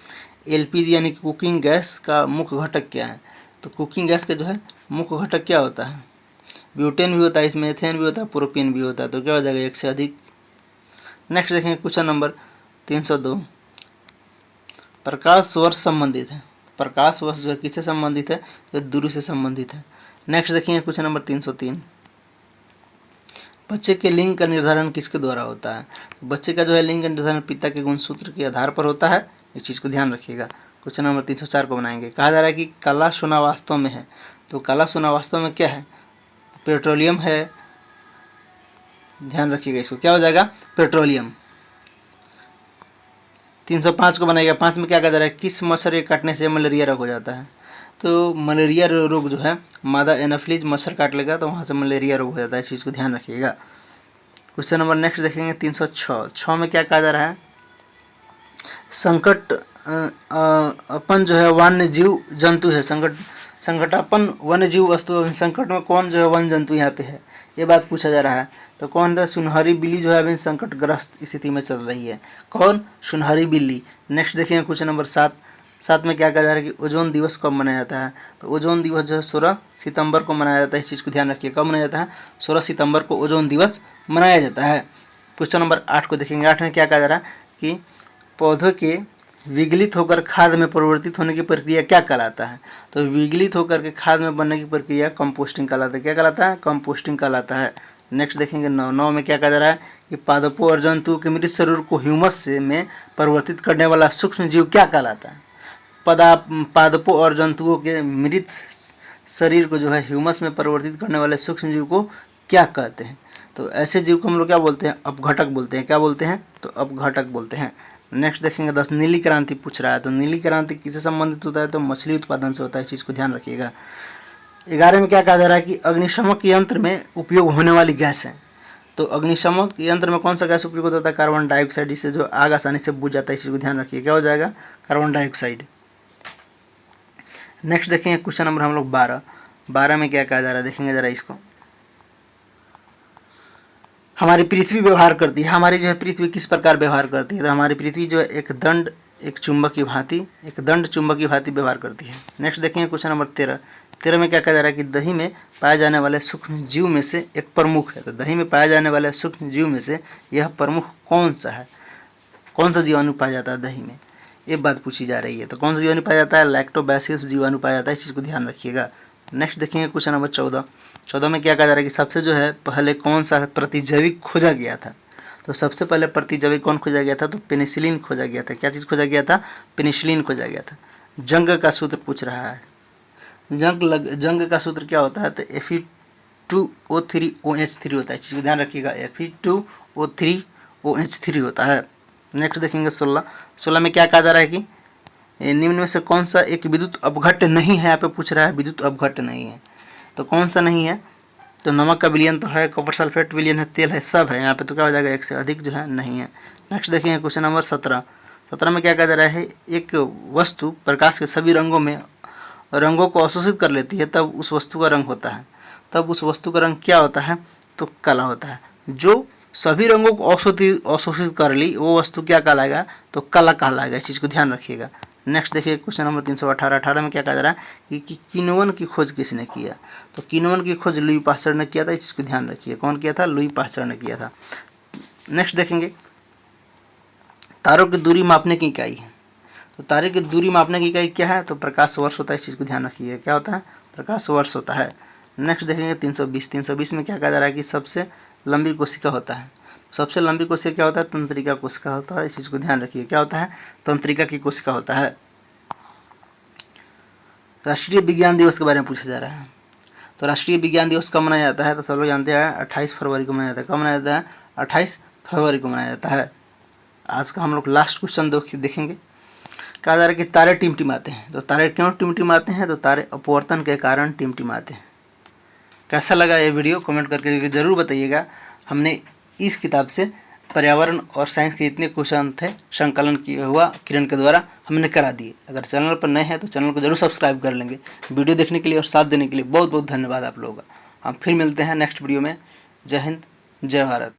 एलपीजी यानी कि कुकिंग गैस का मुख्य घटक क्या है? तो कुकिंग गैस का जो है मुख्य घटक क्या होता है? ब्यूटेन भी होता है, इसमें एथेन भी होता है, प्रोपेन भी होता है। तो क्या हो जाएगा? एक से अधिक। नेक्स्ट देखेंगे क्वेश्चन नंबर 302। प्रकाश वर्ष संबंधित है। प्रकाश वर्ष जो है किससे संबंधित है? तो दूरी से संबंधित है। नेक्स्ट देखिए क्वेश्चन नंबर 303। बच्चे के लिंग का निर्धारण किसके द्वारा होता है? तो बच्चे का जो है लिंग का निर्धारण पिता के गुणसूत्र के आधार पर होता है। इस चीज़ को ध्यान रखिएगा। क्वेश्चन नंबर 304 को बनाएंगे। कहा जा रहा है कि काला सोना वास्तव में है। तो काला सोना वास्तव में क्या है? पेट्रोलियम है। ध्यान रखिएगा इसको। क्या हो जाएगा? पेट्रोलियम। 305 को बनाएगा। 5 में क्या कहा जा रहा है? किस मच्छर के काटने से मलेरिया रोग हो जाता है? तो मलेरिया रोग जो है मादा एनाफिलीज मच्छर काट लेगा तो वहाँ से मलेरिया रोग हो जाता है। इस चीज़ को ध्यान रखिएगा। क्वेश्चन नंबर नेक्स्ट देखेंगे 306। 6 में क्या कहा जा रहा है? संकट अपन जो है वन्य जीव जंतु है। संकटापन वन्य जीव वस्तु। संकट में कौन जो है वन जंतु यहाँ पे है? ये बात पूछा जा रहा है। तो कौन था? सुनहरी बिल्ली जो है अभी संकटग्रस्त स्थिति में चल रही है। कौन? सुनहरी बिल्ली। नेक्स्ट देखिए क्वेश्चन नंबर 7। 7 में क्या कहा जा रहा है कि ओजोन दिवस कब मनाया जाता है? तो ओजोन दिवस जो है 16 सितंबर को मनाया जाता है। इस चीज़ को ध्यान रखिए। कब मनाया जाता है? 16 सितंबर को ओजोन दिवस मनाया जाता है। क्वेश्चन नंबर 8 को देखेंगे। 8 में क्या कहा जा रहा है कि पौधों के विगलित होकर खाद में परिवर्तित होने की प्रक्रिया क्या कहलाता है? तो विगलित होकर के खाद में बनने की प्रक्रिया कंपोस्टिंग कहलाता है। क्या कहलाता है? कंपोस्टिंग कहलाता है। नेक्स्ट देखेंगे 9 में क्या कहा जा रहा है कि पादपों और जंतुओं के मृत शरीर को ह्यूमस से में परिवर्तित करने वाला सूक्ष्म जीव क्या कहलाता है? पादपों और जंतुओं के मृत शरीर को जो है ह्यूमस में परिवर्तित करने वाले सूक्ष्म जीव को क्या कहते हैं? तो ऐसे जीव को हम लोग क्या बोलते हैं? अपघटक बोलते हैं। क्या बोलते हैं? तो अपघटक बोलते हैं। नेक्स्ट देखेंगे 10। नीली क्रांति पूछ रहा है। तो नीली क्रांति किससे संबंधित होता है? तो मछली उत्पादन से होता है। इस चीज़ को ध्यान रखिएगा। 11 में क्या कहा जा रहा है कि अग्निशमक यंत्र में उपयोग होने वाली गैस है। तो अग्निशमक यंत्र में कौन सा गैस उपयोग होता है? कार्बन डाइऑक्साइड, जिससे जो आग आसानी से बुझ जाता है। इस चीज़ को ध्यान रखिए। क्या हो जाएगा? Carbon dioxide. नेक्स्ट देखेंगे क्वेश्चन नंबर हम लोग 12। 12 में क्या कहा जा रहा है? देखेंगे जरा इसको। हमारी पृथ्वी व्यवहार करती है। हमारी जो है पृथ्वी किस प्रकार व्यवहार करती है? तो हमारी पृथ्वी जो है एक दंड चुंबक की भांति व्यवहार करती है। नेक्स्ट देखेंगे क्वेश्चन नंबर 13। 13 में क्या कहा जा रहा है कि दही में पाए जाने वाले सूक्ष्म जीव में से एक प्रमुख है। तो दही में पाए जाने वाले सूक्ष्म जीव में से यह प्रमुख कौन सा है? कौन सा जीवाणु पाया जाता है दही में? ये बात पूछी जा रही है। तो कौन सा जीवाणु पाया जाता है? लैक्टोबैसिलस जीवाणु पाया जाता है। इस चीज़ को ध्यान रखिएगा। नेक्स्ट देखेंगे क्वेश्चन नंबर 14। 14 में क्या कहा जा रहा है कि सबसे जो है पहले कौन सा प्रतिजैविक खोजा गया था? तो सबसे पहले प्रतिजैविक कौन खोजा गया था? तो पेनिसिलिन खोजा गया था। क्या चीज़ खोजा गया था? पेनिसिलिन खोजा गया था। जंग का सूत्र पूछ रहा है। जंग का सूत्र क्या होता है? तो Fe2O3OH3 होता है। इस चीज़ को ध्यान रखिएगा। Fe2O3OH3 होता है। नेक्स्ट देखेंगे 16 में क्या कहा जा रहा है कि निम्न में से कौन सा एक विद्युत अपघट्य नहीं है? यहाँ पे पूछ रहा है विद्युत अपघट्य नहीं है। तो कौन सा नहीं है? तो नमक का विलयन तो है, कॉपर सल्फेट विलयन है, तेल है, सब है। यहाँ पे तो क्या हो जाएगा? एक से अधिक जो है नहीं है। नेक्स्ट देखेंगे क्वेश्चन नंबर 17। 17 में क्या कहा जा रहा है? एक वस्तु प्रकाश के सभी रंगों को अवशोषित कर लेती है तब उस वस्तु का रंग होता है। तब उस वस्तु का रंग क्या होता है? तो काला होता है। जो सभी रंगों को अवशोषित कर ली वो वस्तु क्या कहलाएगा? तो काला कहलाएगा। इस चीज़ को ध्यान रखिएगा। नेक्स्ट देखिए क्वेश्चन नंबर 318 में क्या कहा जा रहा है कि किण्वन की खोज किसने किया। तो किण्वन की खोज लुई पास्चर ने किया था, इस चीज़ को ध्यान रखिए। कौन किया था? लुई पास्चर ने किया था। नेक्स्ट देखेंगे तारों की दूरी मापने की इकाई है। तो तारे की दूरी मापने की इकाई क्या है? तो प्रकाश वर्ष होता है, इस चीज़ को ध्यान रखिए। क्या होता है? प्रकाश वर्ष होता है। नेक्स्ट देखेंगे 320 में क्या कहा जा रहा है कि सबसे लंबी कोशिका होता है। सबसे लंबी कोशिका क्या होता है? तंत्रिका कोशिका होता है, इस चीज़ को ध्यान रखिए। क्या होता है? तंत्रिका की कोशिका होता है। राष्ट्रीय विज्ञान दिवस के बारे में पूछा जा रहा है। तो राष्ट्रीय विज्ञान दिवस कब मनाया जाता है? तो सब लोग जानते हैं 28 फरवरी को मनाया जाता है। कब मनाया जाता है? 28 फरवरी को मनाया जाता है। आज का हम लोग लास्ट क्वेश्चन देखेंगे। कहा जा रहा है कि तारे टिमटिमाते हैं। तो तारे क्यों टिमटिमाते हैं? तो तारे अपवर्तन के कारण टिमटिमाते हैं। कैसा लगा ये वीडियो कमेंट करके ज़रूर बताइएगा। हमने इस किताब से पर्यावरण और साइंस के जितने क्वेश्चन थे संकलन किया हुआ किरण के द्वारा हमने करा दिए। अगर चैनल पर नए हैं तो चैनल को जरूर सब्सक्राइब कर लेंगे। वीडियो देखने के लिए और साथ देने के लिए बहुत बहुत धन्यवाद आप लोगों का। हम फिर मिलते हैं नेक्स्ट वीडियो में। जय हिंद, जय भारत।